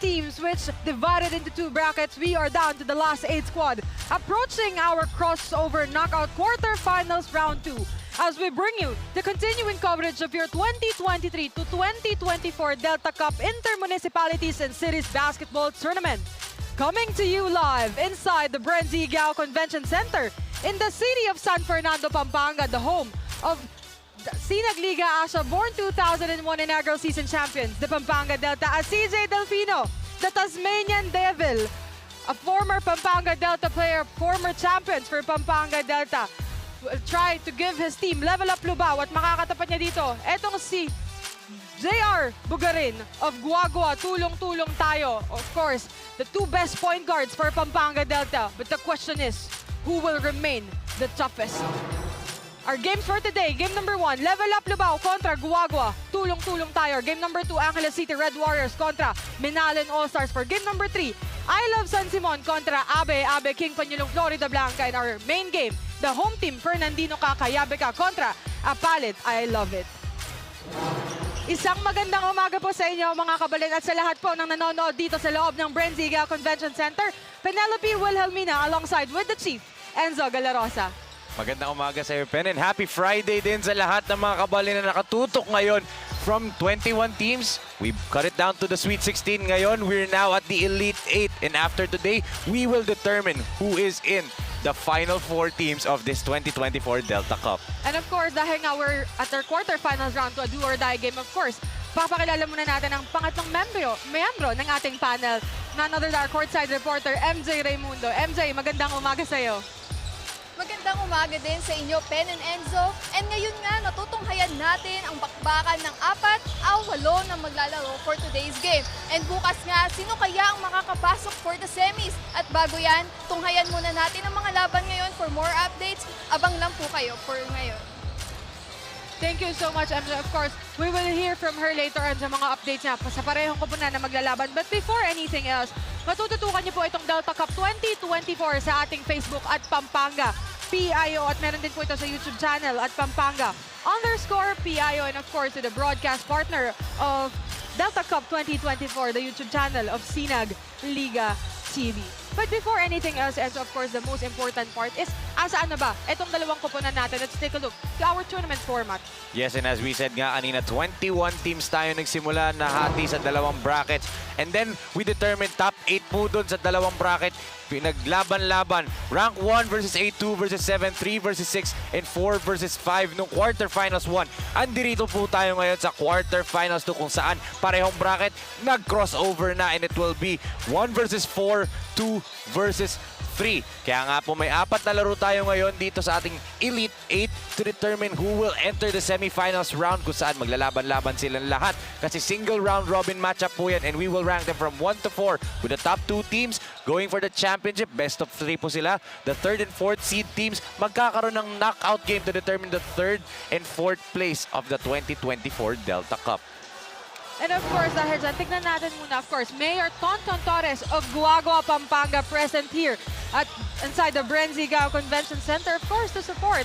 teams, which divided into 2 brackets. We are down to the last 8 squad, approaching our crossover knockout quarterfinals round 2. As we bring you the continuing coverage of your 2023 to 2024 Delta Cup Inter-Municipalities and Cities Basketball Tournament. Coming to you live inside the BREN GUIAO Convention Center in the city of San Fernando, Pampanga, the home of Sinag Liga Asia, born 2001 inaugural season champions, the Pampanga Delta, as CJ Delfino, the Tasmanian Devil, a former Pampanga Delta player, former champions for Pampanga Delta, will try to give his team level up LUBAO at makakatapat niya dito. Etong si JR Bugarin of GUA GUA Tulong Tulong Tayo. Of course, the 2 best point guards for Pampanga Delta. But the question is, who will remain the toughest? Our games for today, game number 1, Level Up LUBAO kontra GUA GUA Tulong Tulong Tayo. Game number 2, Angeles City Red Warriors kontra Minalin All-Stars. For game number 3, I Love San Simon kontra Abe King Panyulong Florida Blanca. In our main game, the home team, Fernandino Kakayabeka kontra Apalit I Love It. Isang magandang umaga po sa inyo mga kabalin at sa lahat po ng nanonood dito sa loob ng BREN GUIAO Convention Center. Penelope Wilhelmina alongside with the Chief, Enzo Galarosa. Magandang umaga sa iyo, Pen, and happy Friday din sa lahat ng mga kabalin na nakatutok ngayon. From 21 teams, we've cut it down to the Sweet 16 ngayon. We're now at the Elite 8, and after today, we will determine who is in the final 4 teams of this 2024 Delta Cup. And of course, dahil nga we're at our quarterfinals round to a do-or-die game, of course, papakilala muna natin ang pangatlong miyembro ng ating panel. None other than our courtside reporter, MJ Raimundo. MJ, magandang umaga sa iyo. Magandang umaga din sa inyo, Pen and Enzo. And ngayon nga, natutunghayan natin ang bakbakan ng 4 o 8 na maglalaro for today's game. And bukas nga, sino kaya ang makakapasok for the semis? At bago yan, tunghayan muna natin ang mga laban ngayon. For more updates, abang lang po kayo for ngayon. Thank you so much, MJ. Of course, we will hear from her later on sa mga updates niya sa parehong koponan na maglalaban. But before anything else, matututukan niyo po itong Delta Cup 2024 sa ating Facebook at Pampanga PIO, at meron din po ito sa YouTube channel at Pampanga _PIO, and of course to the broadcast partner of Delta Cup 2024, the YouTube channel of Sinag Liga TV. But before anything else, and of course, the most important part is, asaan na ba itong dalawang koponan natin? Let's take a look to our tournament format. Yes, and as we said nga kanina, 21 teams tayo nagsimula na hati sa dalawang brackets. And then, we determined top 8 po dun sa dalawang bracket. Pinaglaban-laban. Rank 1 versus 8-2 versus 7-3 versus 6 and 4 versus 5 nung quarterfinals 1. Andirito po tayo ngayon sa quarterfinals 2 kung saan parehong bracket nag-crossover na, and it will be 1 versus 4, 2 versus 3. Kaya nga po may 4 na laro tayo ngayon dito sa ating Elite 8 to determine who will enter the semifinals round, kung saan maglalaban-laban silang lahat. Kasi single round robin matchup po yan, and we will rank them from 1 to 4 with the top 2 teams going for the championship. Best of 3 po sila. The 3rd and 4th seed teams magkakaroon ng knockout game to determine the 3rd and 4th place of the 2024 Delta Cup. And of course, dahil dyan, tignan natin muna, of course, Mayor Tonton Torres of GUA GUA Pampanga present here at inside the BREN GUIAO Convention Center, of course, to support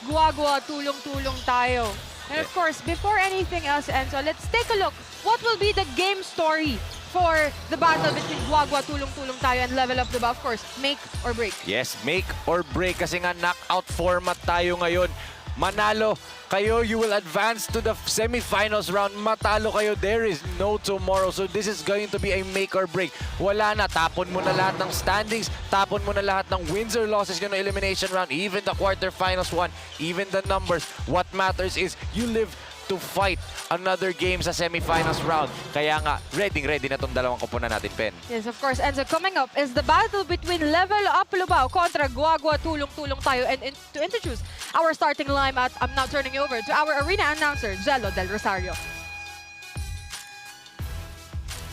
GUA GUA Tulong Tulong Tayo. And of course, before anything else, Enzo, let's take a look. What will be the game story for the battle between GUA GUA Tulong Tulong Tayo and Level Up LUBAO? Of course, make or break. Yes, make or break kasi nga knockout format tayo ngayon. Manalo kayo, you will advance to the semifinals round. Matalo kayo, there is no tomorrow. So this is going to be a make or break. Wala na, tapon mo na lahat ng standings, tapon mo na lahat ng wins or losses nyo ng elimination round, even the quarterfinals 1, even the numbers. What matters is you live to fight another game sa semifinals round. Kaya nga, ready na itong dalawang koponan natin, Pen. Yes, of course. And so coming up is the battle between Level Up LUBAO kontra GUA GUA Tulong Tulong Tayo. And to introduce our starting lineup, I'm now turning you over to our arena announcer, Jello Del Rosario.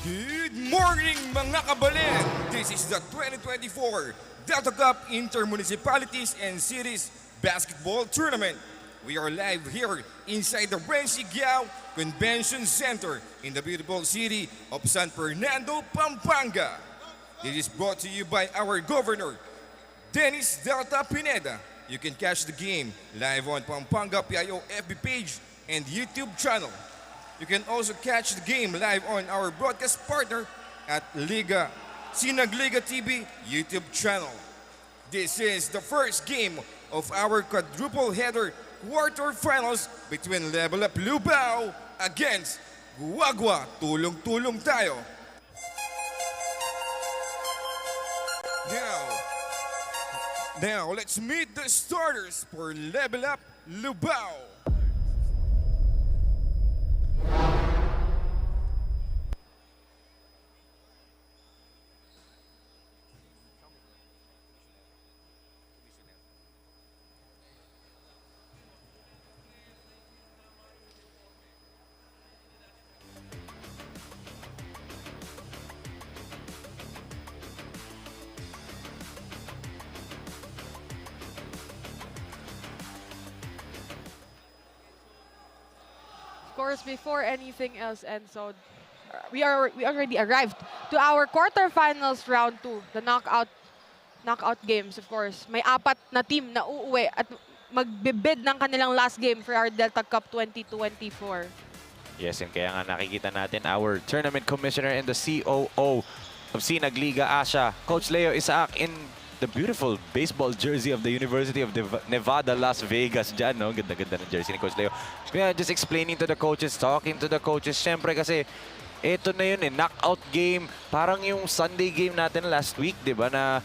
Good morning, mga kabalin! This is the 2024 Delta Cup Inter-Municipalities and Cities Basketball Tournament. We are live here inside the BREN GUIAO Convention Center in the beautiful city of San Fernando, Pampanga. This is brought to you by our Governor, Dennis Delta Pineda. You can catch the game live on Pampanga PIO FB page and YouTube channel. You can also catch the game live on our broadcast partner, at Sinagliga TV YouTube channel. This is the first game of our quadruple header quarterfinals between Level Up LUBAO against GUA GUA Tulong Tulong Tayo. Now let's meet the starters for Level Up LUBAO. Of course, before anything else, and so we already arrived to our quarterfinals round 2, the knockout games. Of course, may 4 na team na uuwi at magbibid ng kanilang last game for our Delta Cup 2024. Yes, and kaya nga nakikita natin our tournament commissioner and the COO of Sinagliga Asia, Coach Leo Isaac, in the beautiful baseball jersey of the University of Nevada, Las Vegas dyan, no? Ganda-ganda ng jersey ni Coach Leo. Kaya just explaining to the coaches, talking to the coaches. Siyempre kasi, ito na yun knockout game. Parang yung Sunday game natin last week, di ba, na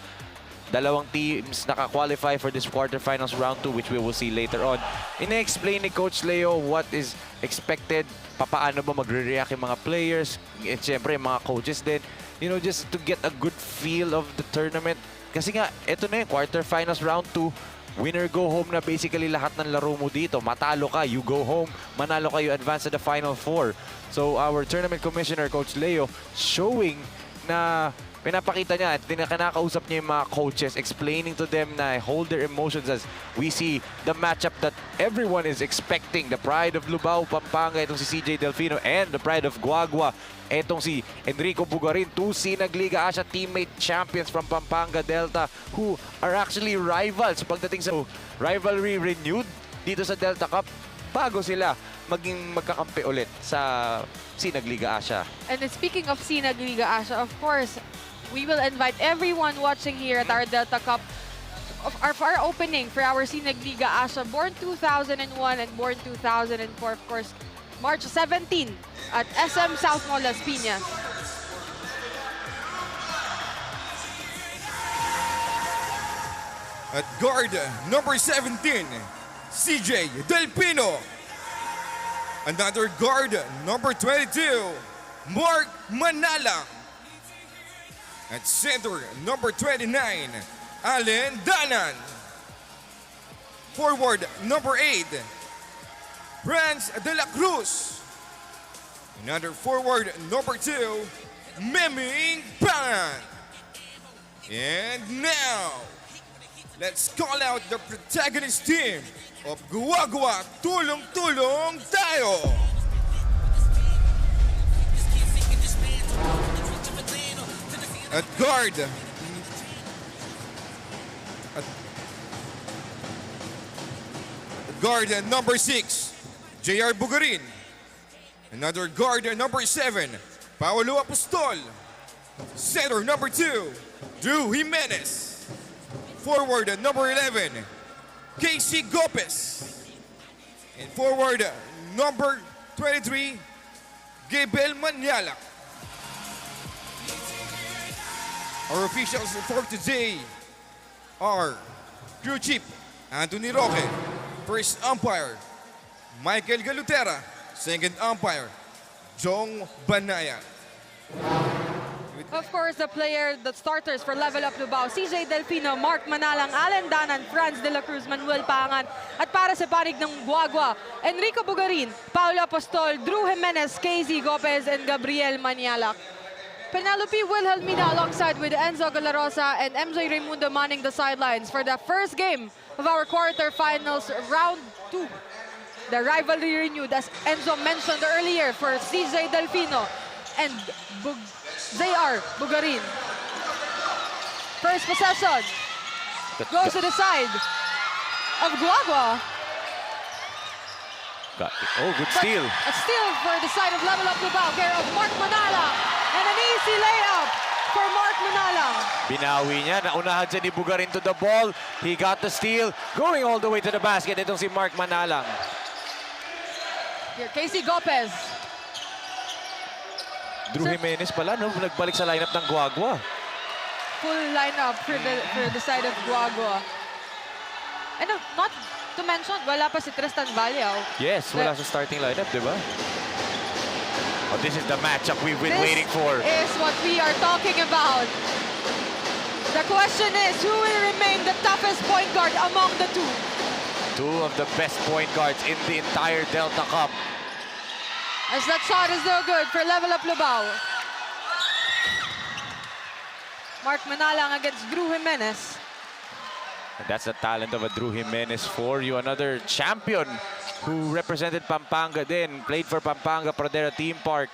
dalawang teams naka-qualify for this quarterfinals round 2, which we will see later on. Ina-explain ni Coach Leo what is expected, paano ba magre-react yung mga players, and siyempre yung mga coaches din. You know, just to get a good feel of the tournament. Kasi nga, ito na yung quarterfinals round 2. Winner go home na basically lahat ng laro mo dito. Matalo ka, you go home. Manalo ka, you advance to the final 4. So our tournament commissioner, Coach Leo, showing na pinapakita niya at kinakausap niya yung mga coaches, explaining to them na hold their emotions as we see the matchup that everyone is expecting. The pride of LUBAO, Pampanga, itong si CJ Delfino, and the pride of GUA GUA, itong si Enrico Bugarin, 2 Sinagliga Asia teammate champions from Pampanga Delta who are actually rivals pagdating sa rivalry renewed dito sa Delta Cup bago sila maging magkakampi ulit sa Sinagliga Asia. And then speaking of Sinagliga Asia, of course, we will invite everyone watching here at our Delta Cup for our opening for our Sinagliga Asia, born 2001 and born 2004, of course, March 17 at SM South Mall, Las Piñas. At guard number 17, CJ Delfino. Another guard number 22, Mark Manala. At center number 29, Allen Danan. Forward number 8, Franz de la Cruz. Another forward number 2, Meming Pan. And now, let's call out the protagonist team of GUA GUA Tulong Tulong Tayo. At guard number 6, JR Bugarin. Another guard number 7, Paolo Apostol. Center number 2, Drew Jimenez. Forward number 11, Casey Gopez. And forward number 23, Gabriel Manyalak. Our officials for today are Crew Chief Anthony Roque, First Umpire Michael Galutera, Second Umpire Jong Banaya. Of course, the starters for Level Up LUBAO, CJ Delfino, Mark Manalang, Allen Danan, Franz de la Cruz, Manuel Pangan. At para sa panig ng GUA GUA, Enrico Bugarin, Paolo Apostol, Drew Jimenez, Casey Gopez, and Gabriel Manialak. Penelope Wilhelmina alongside with Enzo Galarosa and MJ Raimundo manning the sidelines for the first game of our quarterfinals round 2. The rivalry renewed, as Enzo mentioned earlier, for CJ Delfino and JR Bugarin. First possession goes to the side of GUA GUA. Oh, good steal. A steal for the side of Level Up LUBAO, care of Mark Manala. And an easy layup for Mark Manalang. Binawi niya. Naunahan siya ni Bugarin to the ball. He got the steal. Going all the way to the basket. Itong si Mark Manalang. Here, Casey Gopez. Drew Jimenez pala, no? Nagbalik sa lineup ng GUA GUA. Full lineup for the side of GUA GUA. And not to mention, wala pa si Tristan Valiao. Yes, wala sa starting lineup, di ba? Oh, this is the matchup we've been waiting for. This is what we are talking about. The question is, who will remain the toughest point guard among the two? Two of the best point guards in the entire Delta Cup. As that shot is no good for Level Up Lubao. Mark Manalang against Drew Jimenez. And that's the talent of a Drew Jimenez for you. Another champion who represented Pampanga din. Played for Pampanga Pradera Team Park.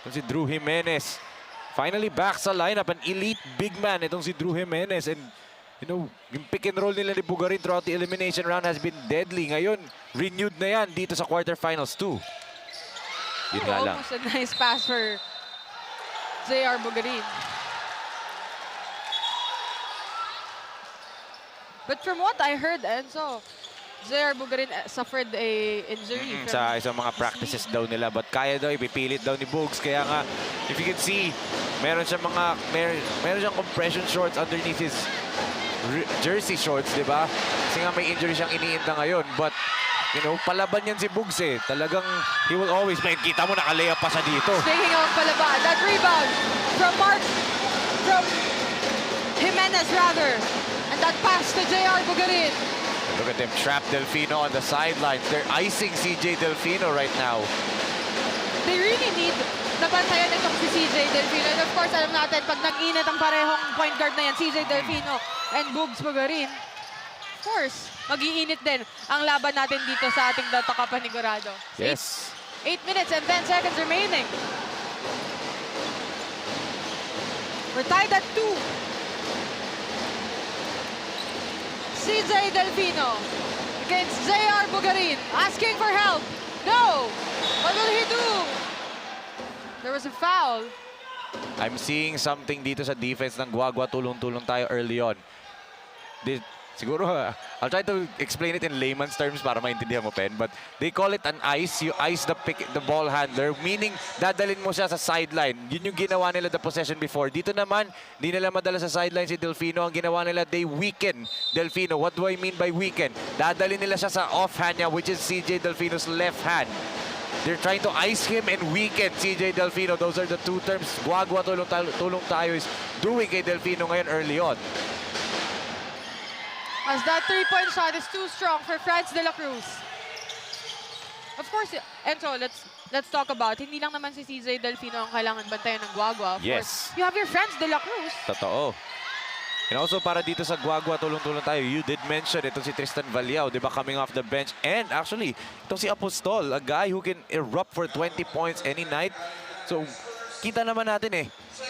Itong si Drew Jimenez. Finally back sa lineup. An elite big man itong si Drew Jimenez. And you know, yung pick and roll nila ni Bugarin throughout the elimination round has been deadly. Ngayon, renewed na yan dito sa quarterfinals too. Yun nga lang. Almost a nice pass for JR Bugarin. But from what I heard, Enzo, JR Bugarin suffered a injury. Sa isang mga practices daw nila. But kaya daw, ipipilit daw ni Bugs. Kaya nga, if you can see, meron siyang compression shorts underneath his jersey shorts, di ba? Kasi nga may injury siyang iniinda ngayon. But, you know, palaban yan si Bugs eh. Talagang, he will always make. Kita mo, nakalayap pa siya dito. Speaking of palaban, that rebound from Jimenez rather. And that pass to JR Bugarin. Look at them trap Delfino on the sidelines. They're icing CJ Delfino right now. They really need nabantayan itong si CJ Delfino. And of course, alam natin, pag nag-init ang parehong point guard na yan, CJ Delfino and Bugs Bugarin, of course, mag-iinit din ang laban natin dito sa ating Delta Cup panigurado. Yes. 8 minutes and 10 seconds remaining. We're tied at 2. CJ Delfino against JR Bugarin, asking for help. No! What will he do? There was a foul. I'm seeing something dito sa defense ng GUA GUA tulong-tulong tayo early on. Siguro, I'll try to explain it in layman's terms para maintindihan mo, Pen. But they call it an ice. You ice the ball handler, meaning dadalin mo siya sa sideline. Yun yung ginawa nila the possession before. Dito naman, di nila madala sa sideline si Delfino. Ang ginawa nila, they weaken Delfino. What do I mean by weaken? Dadalin nila siya sa offhand niya, which is CJ Delfino's left hand. They're trying to ice him and weaken CJ Delfino. Those are the two terms GUA GUA tulong tayo is doing kay Delfino ngayon early on. As that three-point shot is too strong for Franz de la Cruz. Of course, Enzo, let's talk about, hindi lang naman si CJ Delfino ang kailangan bantayan ng GUA GUA. Of Yes. course, you have your Franz de la Cruz. Totoo. And also para dito sa GUA GUA tulong-tulong tayo, you did mention itong si Tristan Valiao, di ba, coming off the bench. And actually, itong si Apostol, a guy who can erupt for 20 points any night. So, kita naman natin eh,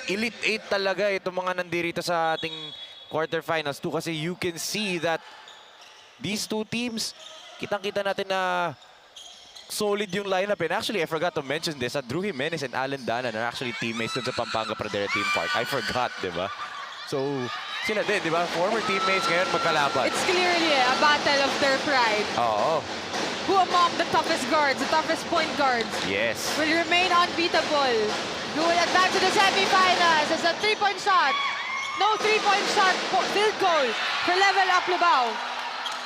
Elite 8 talaga itong mga nandirito sa ating quarterfinals too, kasi you can see that these two teams, kitang-kita natin na solid yung lineup. And actually, I forgot to mention this, Drew Jimenez and Alan Danan are actually teammates dun sa Pampanga Pradera Team Park. I forgot, di ba? So, sila din, di ba? Former teammates ngayon magkalaban. It's clearly a battle of their pride. Oo. Who among the toughest guards, the toughest point guards, Yes. will remain unbeatable? Who will advance to the semifinals as a three-point shot? No three-point shot, field goal for Level Up Lubao.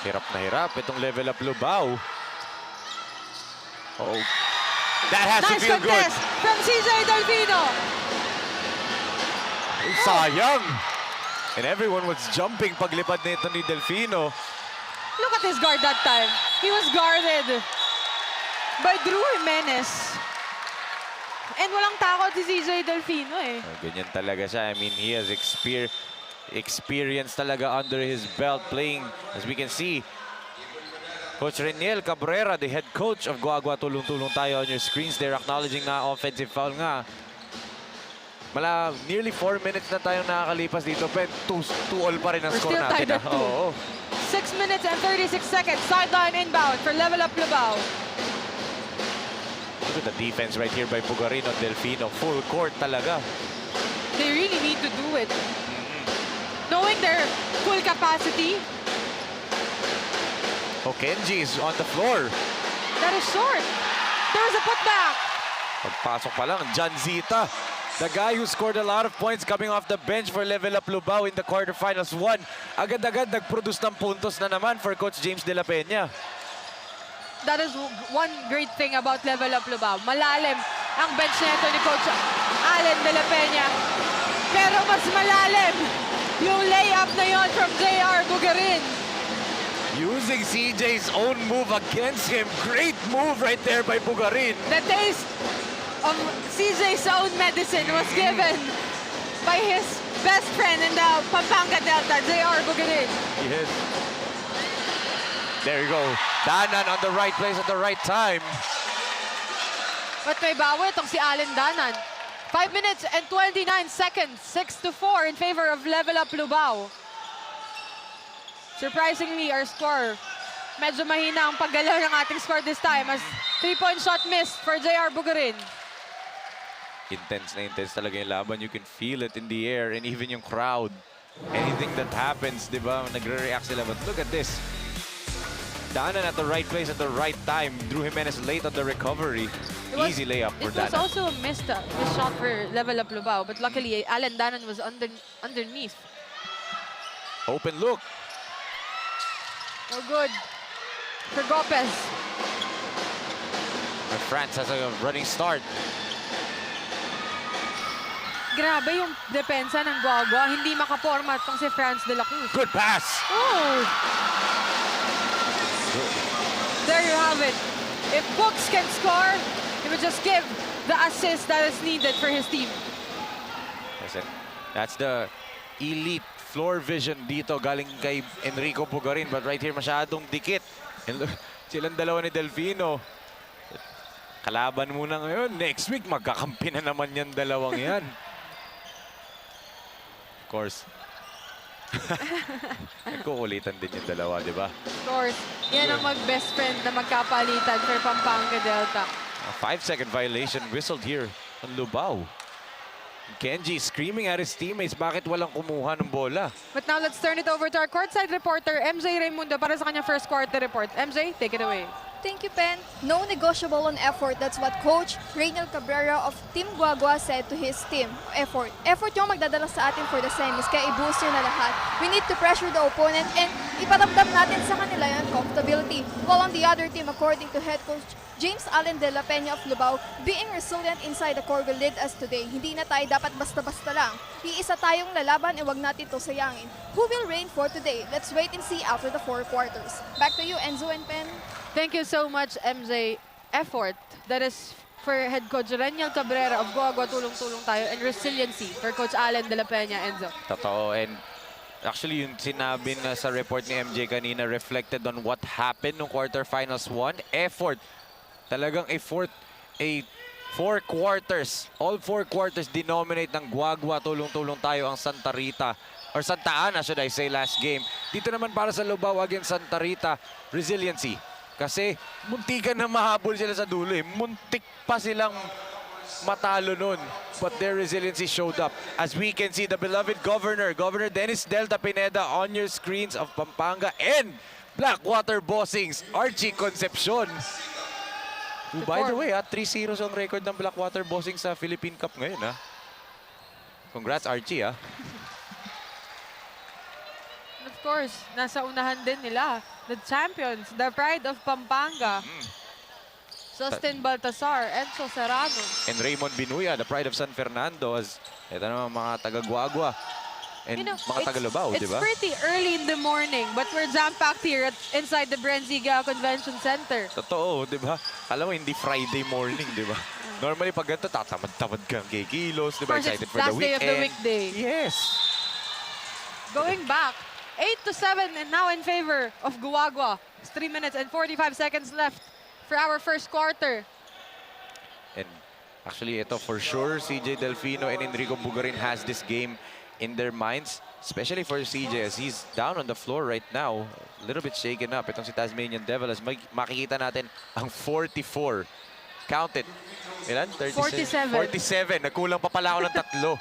Hirap na hirap itong Level Up Lubao. Oh, that has to Nice feel good. contest from CJ Delfino. Sayang. And everyone was jumping paglipad nito ni Delfino. Look at his guard that time. He was guarded by Drew Jimenez. And walang takot si CJ Delfino eh. Ganyan talaga siya. I mean, he has experience talaga under his belt playing, as we can see. Coach Reniel Cabrera, the head coach of GUA GUA tulong-tulong tayo on your screens. They're acknowledging na offensive foul nga. Nearly 4 minutes na tayong nakakalipas dito. Pero 2-all pa rin ang score natin. Oo. 6 minutes and 36 seconds. Sideline inbound for Level Up Lubao. Look at the defense right here by Pugarino Delfino. Full court talaga. They really need to do it. Knowing their full capacity, Kenji is on the floor. that is short. There's a putback. Pagpasok pa lang, John Zita, the guy who scored a lot of points coming off the bench for Level Up Lubao in the quarterfinals 1. Agad-agad nag-produce ng puntos na naman for Coach James De La Peña. That is one great thing about Level Up Lubao. Malalim ang bench nito ni Coach Allen De La Peña. Pero mas malalim yung layup na yon from JR Bugarin. Using CJ's own move against him. Great move right there by Bugarin. The taste of CJ's own medicine was given by his best friend in the Pampanga Delta, JR Bugarin. Yes. There you go. Danan on the right place at the right time. But may bawi itong si Allen Danan. 5 minutes and 29 seconds. 6-4 in favor of Level Up Lubao. Surprisingly, our score, medyo mahina ang paggalaw ng ating score this time as 3-point shot missed for JR Bugarin. Intense na intense talaga yung laban. You can feel it in the air and even yung crowd. Anything that happens, di ba? Nagre-react sila. But look at this. Danan at the right place at the right time. Drew Jimenez late on the recovery. Easy layup for It was Danan. also a missed shot for Level Up Lubao, but luckily Allen Danan was underneath. Open look. No good for Gopez. And France has a running start. Grabe yung depensa ng GUA GUA. Hindi makaporma itong si Franz de la Cruz. Good pass. Oh! There you have it. If Books can score, he would just give the assist that is needed for his team. Listen, that's the elite floor vision dito galing kay Enrico Bugarin. But right here, masyadong dikit. And look, silang dalawa ni Delfino. Kalaban muna ngayon. Next week, magkakampi na naman yan dalawang yan. Of course. Nagkukulitan din yung dalawa, di ba? Of course, yan ang mag-best friend na magkapalitan for Pampanga Delta. A 5-second violation whistled here on Lubao. Kenji screaming at his teammates, bakit walang kumuha ng bola? But now let's turn it over to our courtside reporter, MJ Raimundo, para sa kanyang first quarter report. MJ, take it away. Thank you, Pen. No negotiable on effort. That's what Coach Rainiel Cabrera of Team GUA GUA said to his team. Effort. Effort yung magdadala sa atin for the semis, kaya i-boost yun na lahat. We need to pressure the opponent and iparamdam natin sa kanila yung comfortability. While on the other team, according to head coach James Allen De La Peña of Lubao, being resilient inside the core will lead us today. Hindi na tayo dapat basta-basta lang. Iisa tayong lalaban e wag natin to sayangin. Who will reign for today? Let's wait and see after the 4 quarters. Back to you, Enzo and Pen. Thank you so much, MJ. Effort, that is for head coach Rainiel Cabrera of GUA GUA Tulong Tulong tayo, and resiliency for Coach Allen De La Peña, Enzo. Totoo. And actually, yung sinabi na sa report ni MJ kanina reflected on what happened nung quarterfinals 1. Effort. Talagang effort. 4 quarters. All 4 quarters denominate ng GUA GUA Tulong Tulong tayo ang Santa Rita. Or Santa Ana, should I say, last game. Dito naman para sa Lubao against Santa Rita, resiliency. Kasi muntikan na mahabol sila sa dulo eh. Muntik pa silang matalo nun. But their resiliency showed up. As we can see, the beloved Governor Dennis Delta Pineda on your screens of Pampanga and Blackwater Bossings, Archie Concepcion. Who, by the way, 3-0 ang record ng Blackwater Bossings sa Philippine Cup ngayon. Congrats, Archie. Of course, nasa unahan din nila. The champions, the pride of Pampanga. Justin Baltasar, Enzo Serrano. And Raymond Binuya, the pride of San Fernando. As ito naman mga taga-GUA GUA. And mga taga-Lubao, di ba? It's pretty early in the morning, but we're jam-packed here inside the BREN Convention Center. Totoo, di ba? Alam mo, hindi Friday morning, di ba? Normally, pag ganito, tatamad-tamad kang kikilos, di ba? Excited for the weekend. Last day of the weekday. Yes. Going back, 8-7 and now in favor of GUA GUA. It's 3 minutes and 45 seconds left for our first quarter. And actually, ito for sure, CJ Delfino and Enrico Bugarin has this game in their minds. Especially for CJ as he's down on the floor right now. A little bit shaken up. Itong si Tasmanian Devil as makikita natin ang 44 Count it. Ilan? 47. 47. Nagkulang pa pala ako ng tatlo.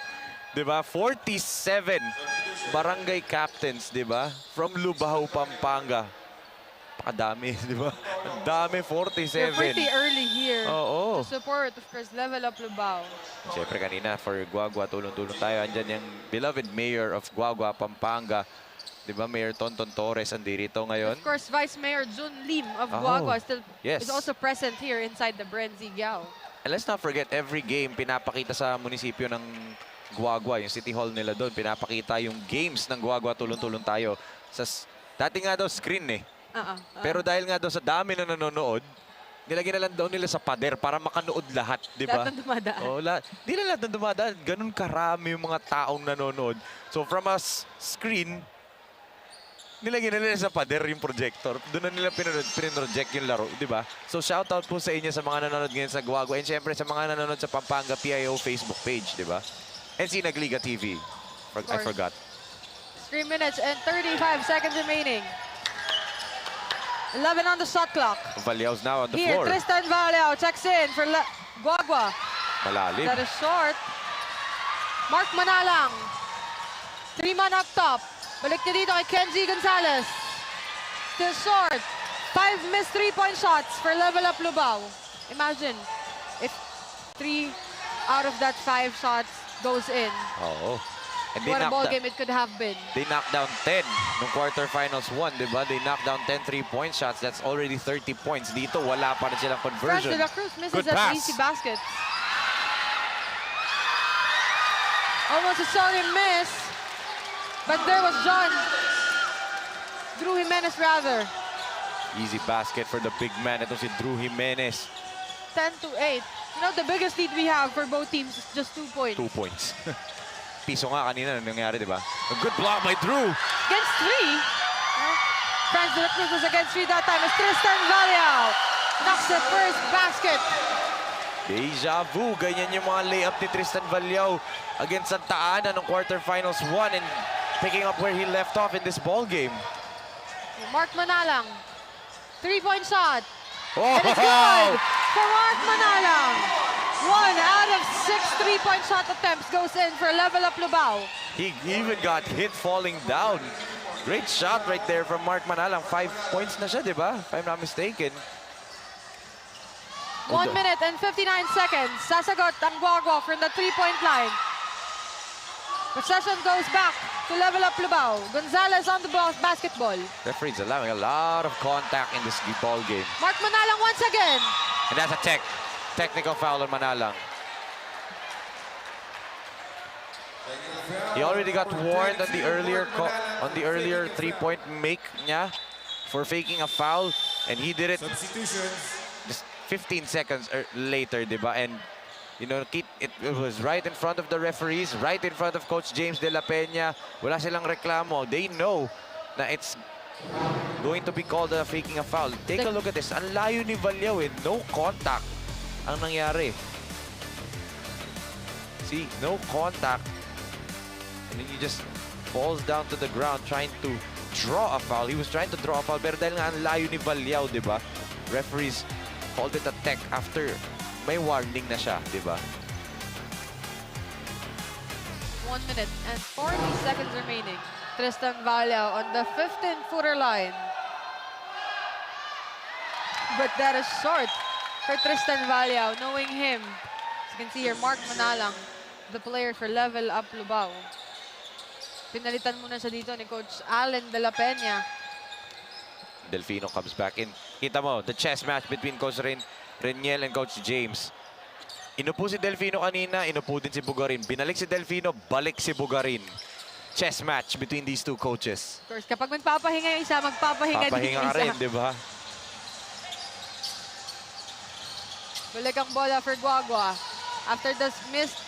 Diba? 47 barangay captains, diba? From LUBAO, Pampanga. Pakadami, diba? Ang dami, 47. They're pretty early here Oo. to support, of course, Level Up LUBAO. Siyempre kanina, for GUA GUA tulong-tulong tayo. Andyan yung beloved mayor of GUA GUA, Pampanga. Diba? Mayor Tonton Torres andirito ngayon. Of course, Vice Mayor Jun Lim of Oh, GUA GUA yes. is also present here inside the BREN GUIAO. And let's not forget, every game pinapakita sa munisipyo ng GUA GUA, yung City Hall nila doon, pinapakita yung games ng GUA GUA tulong-tulong tayo. Dati nga daw screen eh. Pero dahil nga daw sa dami na nanonood, nilagyan na lang daw nila sa pader para makanood lahat, di ba? Lahat ng dumadaan. Oh, di na lahat ng dumadaan. Ganun karami yung mga taong nanonood. So from a screen, nilagyan na nila sa pader yung projector. Doon na nila pinroject yung laro, di ba? So shoutout po sa inyo sa mga nanonood ngayon sa GUA GUA and syempre sa mga nanonood sa Pampanga PIO Facebook page, di ba? And si Nagliga TV. I forgot. 3 minutes and 35 seconds remaining. 11 on the shot clock. Valiao's now on the Here, floor. Tristan Valiao checks in for GUA GUA. Malalim. That is short. Mark Manalang. 3-man up top. Balik niya dito kay Kenji Gonzalez. Still short. 5 missed 3-point shots for Level Up LUBAO. Imagine if 3 out of that 5 shots goes in. Oo. And What a ball game it could have been. They knocked down 10 nung quarterfinals 1, di ba? They knocked down 10 3-point shots. That's already 30 points. Dito, wala pa rin silang Franz conversion. de la Cruz misses Good that pass. easy basket. Almost a sorry miss. But there was John. Drew Jimenez rather. Easy basket for the big man. Ito si Drew Jimenez. 10-8. You know, the biggest lead we have for both teams is just 2 points. 2 points. Piso nga kanina nangyari, di ba? A good block by Drew. Against 3. Franz de la Cruz was against 3 that time. It's Tristan Valiao. Knocks the first basket. Deja vu. Ganyan yung mga layup ni Tristan Valiao against Santa Ana ng quarterfinals 1 and picking up where he left off in this ball game. Mark Manalang. 3-point shot. Oh! And it's good for Mark Manalang. 1 out of 6 3-point shot attempts goes in for Level Up LUBAO. He even got hit falling down. Great shot right there from Mark Manalang. 5 points na siya, di ba? If I'm not mistaken. 1 minute and 59 seconds. Sasagot ang GUA GUA from the 3-point line. Possession goes back to Level Up LUBAO. Gonzalez on the basketball. Referee's allowing a lot of contact in this ball game. Mark Manalang once again. And that's a technical foul on Manalang. He already got warned on the earlier 3-point make niya for faking a foul, and he did it just 15 seconds later, diba? And you know, it was right in front of the referees, right in front of Coach James De La Peña. Wala silang reklamo. They know na it's going to be called faking a foul. Take a look at this. Ang layo ni Valiao, eh. No contact ang nangyari. See, no contact. And then he just falls down to the ground trying to draw a foul. He was trying to draw a foul, pero dahil nga ang layo ni Valiao, di ba? Referees called it a tech after may warning na siya, di ba? 1 minute and 40 seconds remaining. Tristan Valiao on the 15-footer line. But that is short for Tristan Valiao, knowing him. As you can see here, Mark Manalang, the player for Level Up LUBAO. Pinalitan muna siya dito ni Coach Allen De La Peña. Delfino comes back in. Kita mo, the chess match between Coach Reniel and Coach James. Inupo si Delfino kanina, inupo din si Bugarin. Binalik si Delfino, balik si Bugarin. Chess match between these two coaches. Of course, kapag magpapahinga yung isa, magpapahinga din yung Papahinga ka isa. rin, di ba? Balik ang bola for GUA GUA. After this missed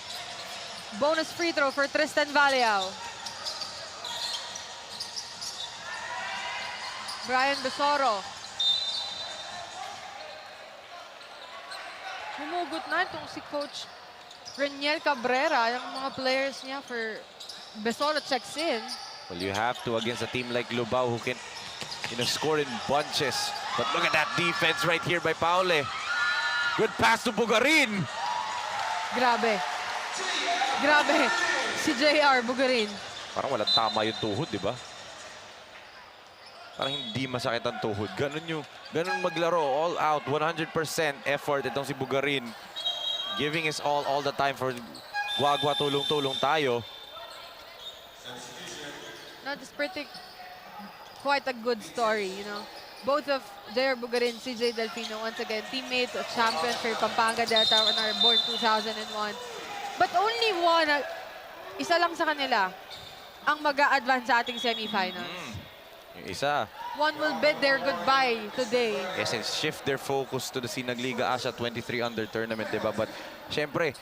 bonus free throw for Tristan Valiao. Brian Besoro. Humugot na itong si Coach Reniel Cabrera, yung mga players niya for Besoro checks in. Well, you have to against a team like LUBAO who can, you know, score in bunches. But look at that defense right here by Paule. Good pass to Bugarin. Grabe. Grabe. Si JR Bugarin. Parang walang tama yung tuhod, di ba? Parang hindi masakit ang tuhod. Ganun maglaro, all out, 100% effort itong si Bugarin. Giving his all the time for GUA GUA tulong-tulong tayo. Not just quite a good story, you know. Both of JR Bugarin, CJ Delfino, once again, teammates of champions for Pampanga Delta on our born 2001. But only one, isa lang sa kanila, ang mag-a-advance sa ating semifinals. Yung isa. One will bid their goodbye today. Yes, and shift their focus to the Sinagliga Asia 23 under tournament, diba? But, syempre,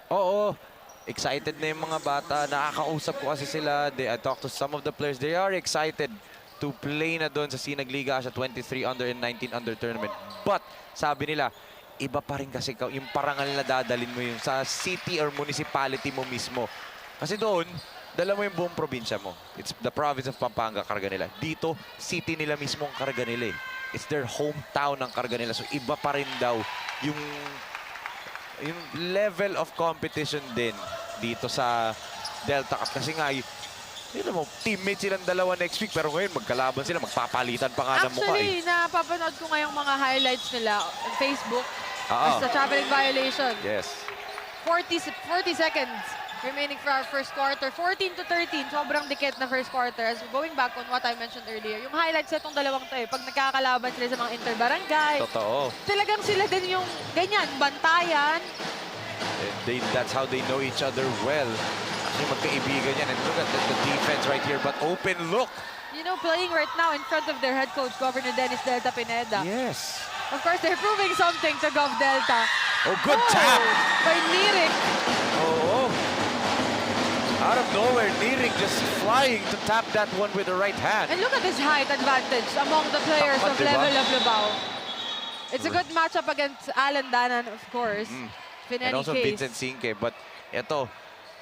oo, excited na yung mga bata. Nakakausap ko kasi sila. I talked to some of the players. They are excited to play na doon sa Sinagliga Asia 23 under and 19 under tournament. But, sabi nila, iba pa rin kasi yung parangal na dadalin mo yung sa city or municipality mo mismo. Kasi doon, dala mo yung buong probinsya mo. It's the province of Pampanga, karga nila. Dito, city nila mismo ang karga nila eh. It's their hometown ang karga nila. So iba pa rin daw yung level of competition din dito sa Delta Cup. Kasi nga, yun mo, teammates silang dalawa next week. Pero ngayon, magkalaban sila, magpapalitan pa nga ng mukha eh. Actually, napapanood ko ngayong mga highlights nila on Facebook. As the traveling violation. Yes. 40 seconds remaining for our first quarter. 14-13. Sobrang dikit na first quarter. As going back on what I mentioned earlier, yung highlights itong dalawang to eh. Pag nagkakalaban sila sa mga interbarangay. Totoo. Talagang sila din yung ganyan, bantayan. That's how they know each other well. Actually, magkaibigan yan. And look at the defense right here. But open look. You know, playing right now in front of their head coach, Governor Dennis Delta Pineda. Yes. Of course, they're proving something to Gov Delta. Oh, good tap. By Nirik. Oh. Out of nowhere, Nirik just flying to tap that one with the right hand. And look at his height advantage among the players of level of LUBAO. It's a good matchup against Alan Danan, of course. In And any also case. Vincent Sinke. But ito,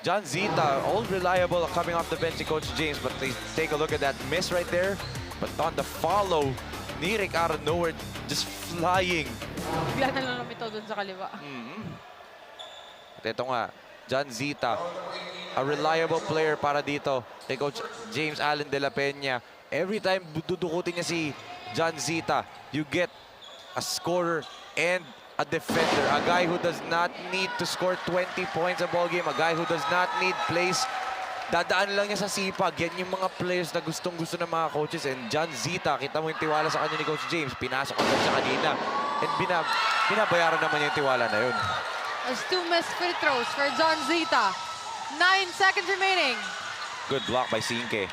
John Zita, all reliable coming off the bench ni Coach James. But take a look at that miss right there. But on the follow, Nirik out of nowhere, just flying. Bigla na lang lumitaw dun sa kaliwa. At ito nga, John Zita, a reliable player para dito kay Coach James Allen de la Peña. Every time dudukutin niya si John Zita, you get a scorer and a defender. A guy who does not need to score 20 points a ball game. A guy who does not need plays. Dadaan lang niya sa sipag. Yan yung mga players na gustong-gusto ng mga coaches. And John Zita, kita mo yung tiwala sa kanya ni Coach James. Pinasok agad siya kanina. And binabayaran naman yung tiwala na yun. As 2 missed free throws for John Zita. 9 seconds remaining. Good block by Sinke.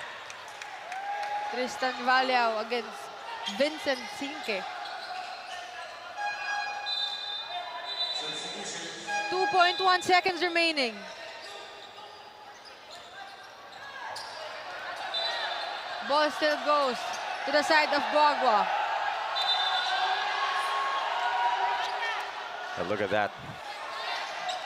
Tristan Valiao against Vincent Sinke. 2.1 seconds remaining. Ball still goes to the side of GUA GUA. Look at that.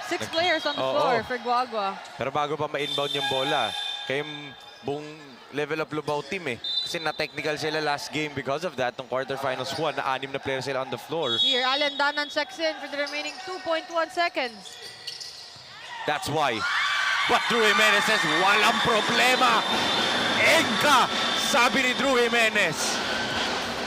6 players on the floor for GUA GUA. Pero bago pa ma-inbound yung bola, kaya yung buong level of LUBAO team eh. Kasi na-technical sila last game because of that. Nung quarterfinals 1, na 6 na players sila on the floor. Here, Alan Danan checks in for the remaining 2.1 seconds. That's why. But Drew Jimenez says, walang problema. Engka, sabi ni Drew Jimenez.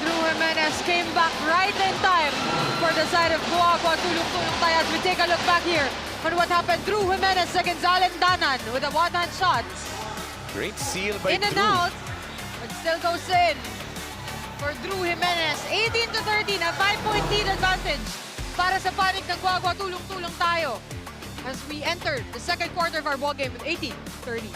Drew Jimenez came back right in time for the side of GUA GUA Tulong Tulong tayo. As we take a look back here on what happened. Drew Jimenez against Alan Danan with a one-hand shot. Great seal by In and Drew. out, but still goes in for Drew Jimenez. 18-13, a 5-point lead advantage para sa panig ng GUA GUA Tulong Tulong tayo as we enter the second quarter of our ball game with 18-30.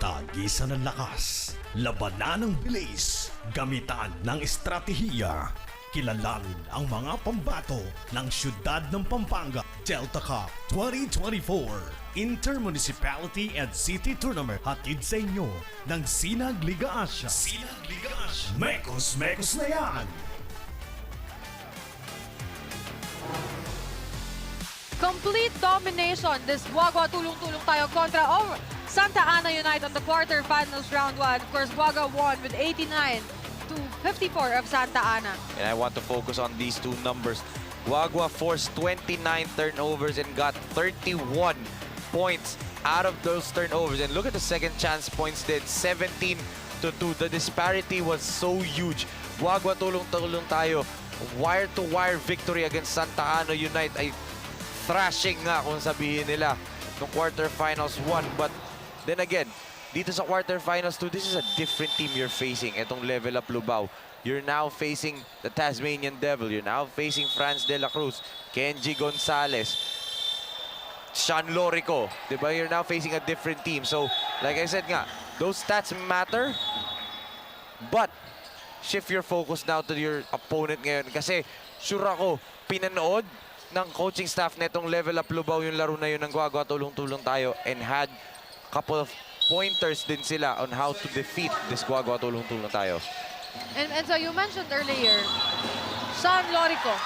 Tagisan ng lakas, labanan ng bilis, gamitan ng estratehiya. Kilalanin ang mga pambato ng siyudad ng Pampanga Delta Cup 2024 Intermunicipality and City Tournament. Hatid sa inyo ng Sinagliga Asia. Sinagliga Asia. Mekos na yan! Complete domination this GUA GUA Tulong Tulong tayo kontra Santa Ana Unite on the quarterfinals round 1. Of course, GUA GUA won with 89 to 54 of Santa Ana. And I want to focus on these two numbers. GUA GUA forced 29 turnovers and got 31 points out of those turnovers. And look at the second chance points did, 17 to 2. The disparity was so huge. GUA GUA tulong-tulong tayo. Wire-to-wire victory against Santa Ana Unite ay thrashing nga kung sabihin nila ng quarterfinals 1. But then again, dito sa quarterfinals 2, this is a different team you're facing. Itong level up LUBAO. You're now facing the Tasmanian Devil. You're now facing Franz de la Cruz, Kenji Gonzalez, Sean Lorico. Diba? You're now facing a different team. So, like I said nga, those stats matter. But, shift your focus now to your opponent ngayon. Kasi, sure ako, pinanood ng coaching staff netong level up LUBAO yung laro na yun ng GUA GUA tulong-tulong tayo and had couple of pointers din sila on how to defeat this GUA GUA tulong-tulong tayo. And so you mentioned earlier, Sean Lorico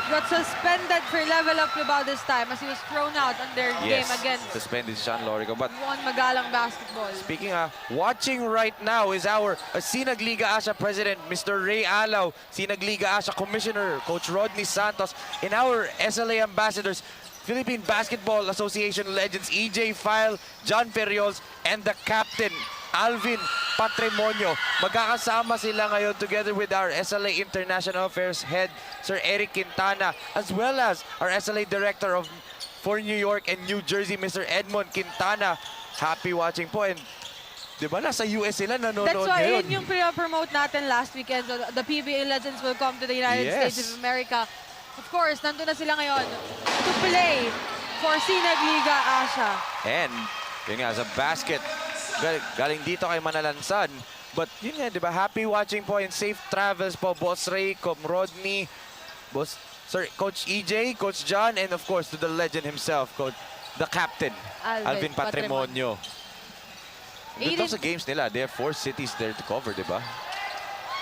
got suspended for level up LUBAO this time as he was thrown out on their game against suspended Sean Lorico. But Juan Magalang basketball. speaking of, watching right now is our Sinag Liga Asia President, Mr. Ray Alaw, Sinag Liga Asia Commissioner, Coach Rodney Santos, and our SLA ambassadors, Philippine Basketball Association legends EJ File, John Ferriols, and the captain, Alvin Patrimonio. Magkakasama sila ngayon together with our SLA International Affairs Head, Sir Eric Quintana, as well as our SLA Director for New York and New Jersey, Mr. Edmond Quintana. Happy watching po. And di ba nasa US sila nanonood That's why ngayon? yun yung pre-promote natin last weekend. So the PBA legends will come to the United States of America. Of course, nandun na sila ngayon to play for Sinag Liga Asia. And yun nga, sa basket, galing dito kay Manalansan. But yun nga, di ba? Happy watching po and safe travels po, Boss Ray, Com Rodney, Boss Sir Coach EJ, Coach John, and of course to the legend himself, Coach, the captain, Alvin Patrimonio. Dito sa games nila, they have 4 cities there to cover, di ba?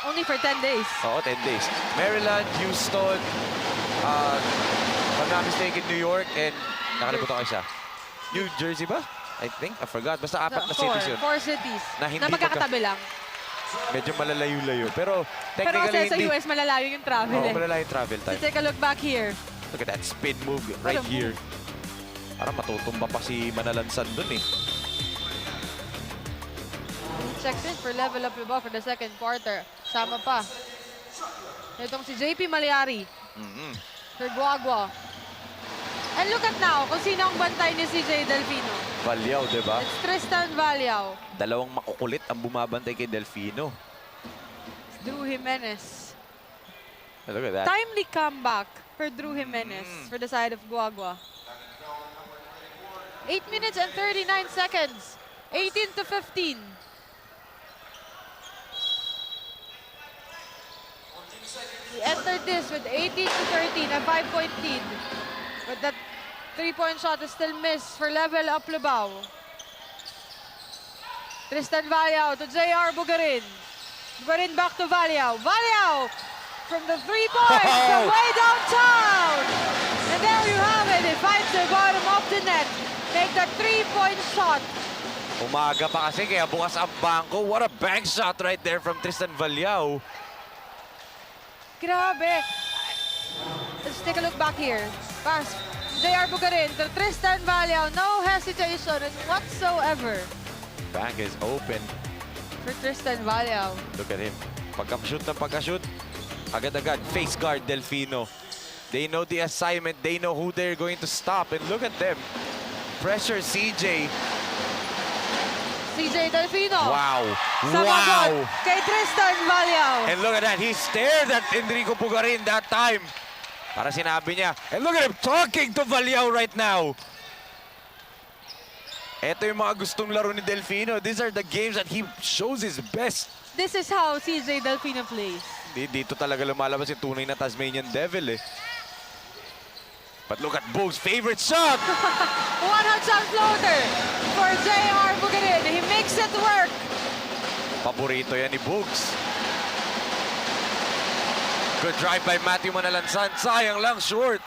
Only for 10 days. Oo, 10 days. Maryland, Houston, if I'm not mistaken, New York, and nakalimutan ko isa. New Jersey ba? I think, I forgot. Basta 4 na cities yun. 4 cities Na hindi magkakatabi lang. Medyo malalayo-layo. Pero technically Pero kasi sa hindi. US, malalayo yung travel Oo, malalayo yung travel So time. take a look back here. Look at that spin move right here. Parang matutumba pa si Manalansan dun eh. Checks in for level up LUBAO for the second quarter. Sama pa. Itong si JP Maliari. For GUA GUA. And look at now kung sino ang bantay ni CJ Delfino. Valyao, di ba? It's Tristan Valyao. Dalawang makukulit ang bumabantay kay Delfino. Drew Jimenez. Look at that. Timely comeback for Drew Jimenez for the side of GUA GUA. 8 minutes and 39 seconds. 18 to 15. We entered this with 18 to 13, a 5-point lead. But that 3-point shot is still missed for level up LUBAO. Tristan Valyao to JR Bugarin. Bugarin back to Valyao. Valyao from the 3-point from way downtown. And there you have it. It finds the bottom of the net. Make that 3-point shot. Umaga pa kasi kaya bukas ang bangko. What a bank shot right there from Tristan Valyao. Grabe. Let's take a look back here. Pass. JR Bugarin to Tristan Valyao. No hesitation whatsoever. Bank is open. For Tristan Valyao. Look at him. Pagka-shoot ng pagka-shoot, agad-agad. Face guard, Delfino. They know the assignment. They know who they're going to stop. And look at them. Pressure CJ. CJ Delfino. Wow. Samagot Wow. kay Tristan Valyao. And look at that. He stared at Enrico Bugarin that time. Para sinabi niya. And look at him talking to Valyao right now. Ito yung mga gustong laro ni Delfino. These are the games that he shows his best. This is how CJ Delfino plays. Dito talaga lumalabas yung tunay na Tasmanian Devil eh. But look at Boog's favorite shot! One-hand shot floater for JR Bugarin. He makes it work. Paborito yan ni Boogs. Good drive by Matthew Manalansan. Sayang lang, short.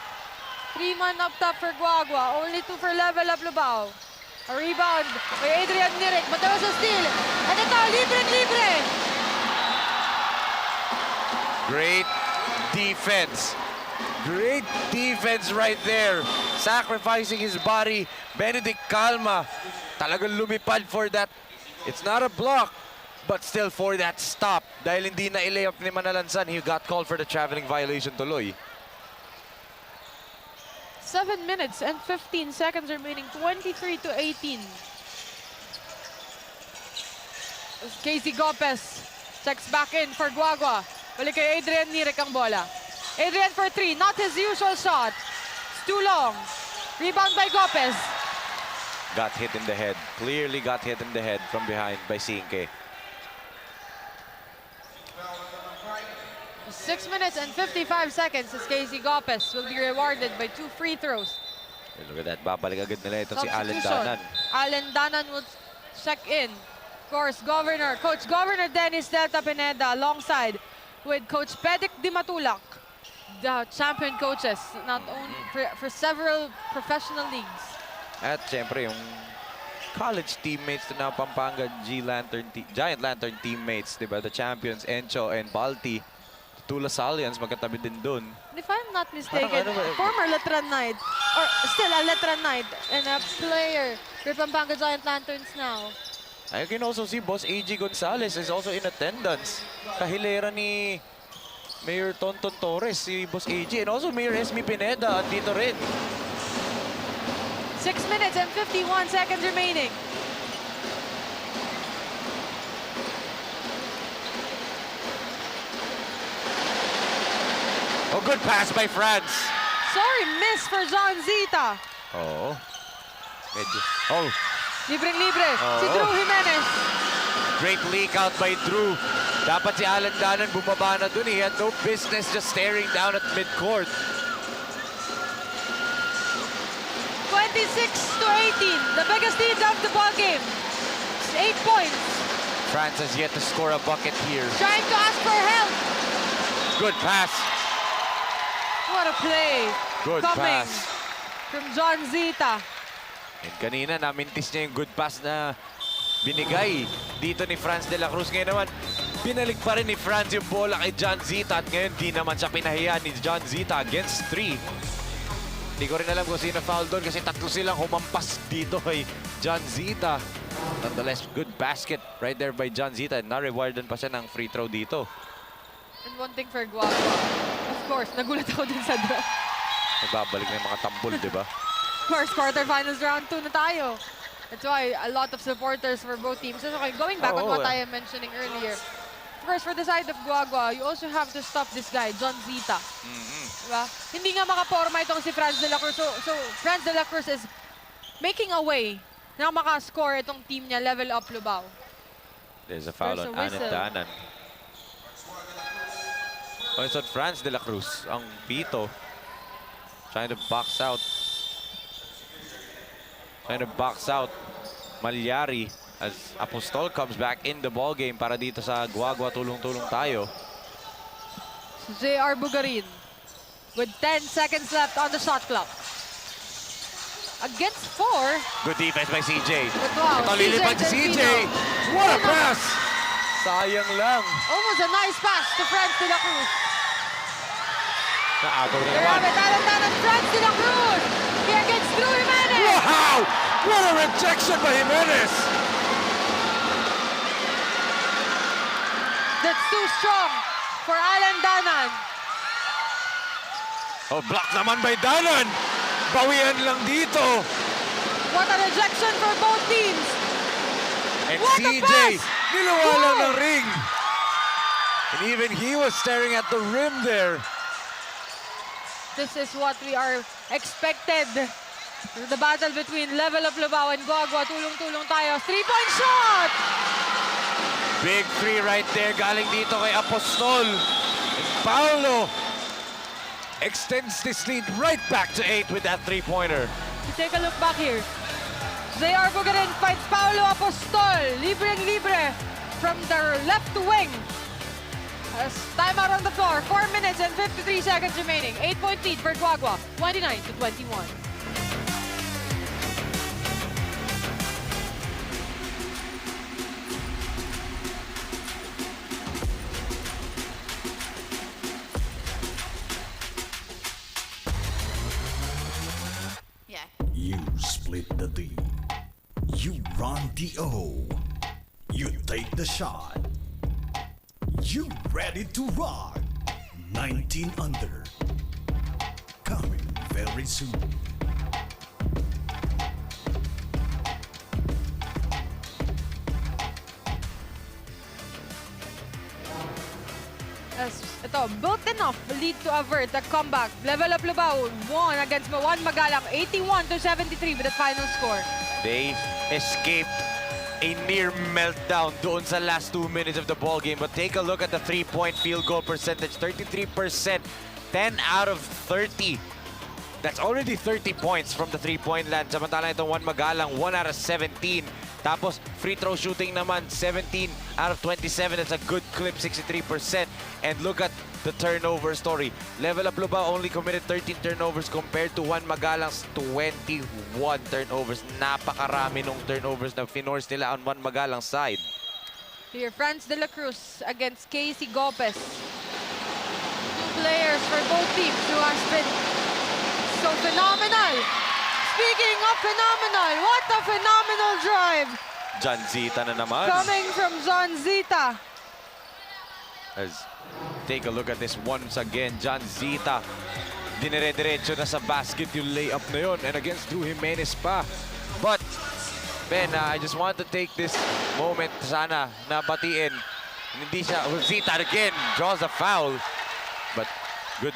3-man up top for GUA GUA. Only 2 for level up LUBAO. A rebound by Adrian Nirek, but there was a steal. And ito, libre. Great defense. Great defense right there. Sacrificing his body. Benedict Calma. Talagang lumipad for that. It's not a block, but still for that stop. Dahil hindi na i-layup ni Manalansan, he got called for the traveling violation tuloy. 7 minutes and 15 seconds remaining, 23-18. As Casey Gopez checks back in for GUA GUA. Balik kay Adrian Nirek ang bola. Adrian for 3, not his usual shot. It's too long. Rebound by Gopez. Got hit in the head. Clearly got hit in the head from behind by Sinke. 6 minutes and 55 seconds as Casey Gopez will be rewarded by 2 free throws. And look at that. Babalik agad nila ito si Alan Substitution. Danan. Alan Danan will check in. Of course, Coach Governor Dennis Delta Pineda alongside with Coach Pedic Di Matulak, the champion coaches, not only for several professional leagues. At syempre yung college teammates na Pampanga Giant Lantern teammates, diba? The champions, Encho and Balti. Tula Salians, magkatabi din dun. If I'm not mistaken, Ano ba? former Letran Knight, or still a Letran Knight, and a player for Pampanga Giant Lanterns now. I can also see Boss A.G. Gonzalez is also in attendance. Kahilera ni Mayor Tonton Torres, si Boss A.G. And also Mayor Esme Pineda, andito rin. 6 minutes and 51 seconds remaining. Oh, good pass by France. Sorry, miss for John Zita. Oo. Medyo. Oh, Libreng-libre, Oo. si Drew Jimenez. great leak out by Drew. Dapat si Alan Danan bumaba na dun. He had no business just staring down at midcourt. 26-18, the biggest lead of the ball game. 8 points. France has yet to score a bucket here. Trying to ask for help. Good pass. What a play. Good coming pass. from John Zita. And kanina, namintis niya yung good pass na binigay dito ni Franz de la Cruz. Ngayon naman, binalik pa rin ni Franz yung bola kay John Zita. At ngayon, di naman siya pinahiya ni John Zita against 3. Hindi ko rin alam kung sino foul doon kasi tatlo silang humampas dito kay John Zita. Nonetheless, good basket right there by John Zita. Na-rewardan pa siya ng free throw dito. And one thing for GUA GUA. Of course, nagulat ako dun sa draw. Nagbabalik na yung mga tambol, di ba? Of course, quarterfinals round 2 na tayo. That's why a lot of supporters for both teams. So, okay, going back on what I am mentioning earlier. Of course, for the side of GUA GUA, you also have to stop this guy, John Zita. Diba? Hindi nga makaporma itong si Franz de la Cruz. So Franz de la Cruz is making a way na makascore itong team niya, level up LUBAO. There's a foul There's on a whistle. Alan Danan. Oh, it's on Franz de la Cruz. Ang pito. Trying to box out. Trying to box out Malyari as Apostol comes back in the ball game para dito sa GUA GUA Tulong-Tulong Tayo. J.R. Bugarin with 10 seconds left on the shot clock. Against 4. Good defense by CJ. But wow, Ito lilipad si CJ. What a pass! Sayang lang. Almost a nice pass to Franz de la Cruz. Naagaw na There naman. have it, Alan Franz de la Cruz. Here against Drew Jimenez. Wow! What a rejection by Jimenez! That's too strong for Alan Danan. Oh, block naman by Danan. Bawian lang dito. What a rejection for both teams. And What a CJ, pass! nilawa lang Wow! ng ring. And even he was staring at the rim there. This is what we are expected. The battle between Level Up LUBAO and GUA GUA Tulong-Tulong Tayo. 3-point shot! Big three right there, galing dito kay Apostol. And Paulo extends this lead right back to 8 with that three-pointer. Take a look back here. J.R. Bugarin fights Paulo Apostol. Libreng-libre from the left wing. As time out on the floor, 4 minutes and 53 seconds remaining. 8-point lead for GUA GUA, 29-21. You split the D. You run the O. You take the shot. You ready to rock. 19 under. Coming very soon. Ito, built enough lead to avert the comeback. Level up LUBAO won against Juan Magalang 81-73 with the final score. They escaped a near meltdown doon sa last 2 minutes of the ball game. But take a look at the three-point field goal percentage, 33%, 10 out of 30. That's already 30 points from the three-point land. Samantala itong Juan Magalang, 1 out of 17. Tapos free throw shooting naman, 17 out of 27. That's a good clip, 63%. And look at the turnover story. Level up LUBAO only committed 13 turnovers compared to Juan Magalang's 21 turnovers. Napakarami nung turnovers na finorce nila on Juan Magalang's side. Here, Franz de la Cruz against Casey Gopez. Two players for both teams who has been so phenomenal. Speaking of phenomenal, what a phenomenal drive John Zita na naman. coming from John Zita. Take a look at this once again. John Zita, dinire-diretso na sa basket yung layup na yun. And against Drew Jimenez pa. But, Ben, I just want to take this moment sana na batiin. Hindi siya, Zita again draws a foul. But, good.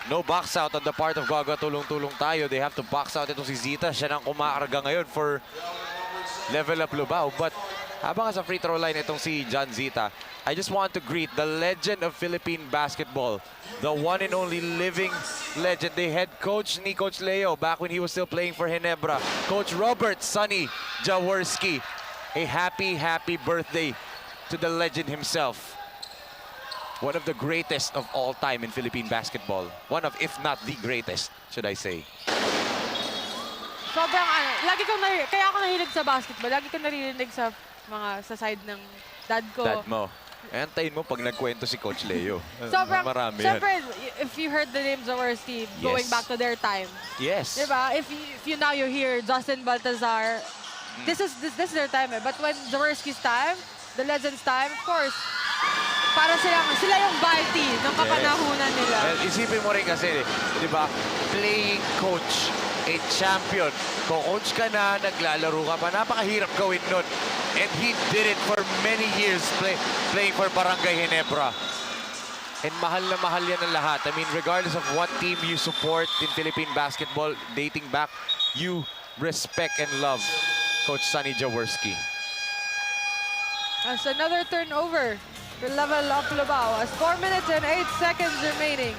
No box out on the part of GUA GUA TULONG TULONG tayo. They have to box out itong si Zita. Siya nang kumakarga ngayon for level up LUBAO. But habang sa free throw line itong si John Zita, I just want to greet the legend of Philippine basketball. The one and only living legend. The head coach ni Coach Leo back when he was still playing for Ginebra. Coach Robert Sonny Jaworski. A happy, happy birthday to the legend himself. One of the greatest of all time in Philippine basketball. One of, if not the greatest, should I say. Sobrang kaya ako nahilig sa basketball. Lagi ko naririnig sa sa side ng dad ko. Dad mo. Antayin mo pag nagkwento si Coach Leo. Sobrang, Marami yan. syempre, if you heard the names of our team going Yes. back to their time. Yes. Diba? If you now you hear Justin Baltazar, this is their time eh. But when Jaworski's time, the Legends time, of course, para sila yung Balti ng kapanahunan nila. Well, isipin mo rin kasi, di ba, playing coach, a champion. Kung coach ka na, naglalaro ka pa, napakahirap gawin nun. And he did it for many years playing for Barangay Ginebra. And mahal na mahal yan ang lahat. I mean, regardless of what team you support in Philippine basketball, dating back, you respect and love Coach Sonny Jaworski. As another turnover for level up LUBAO. As 4 minutes and 8 seconds remaining.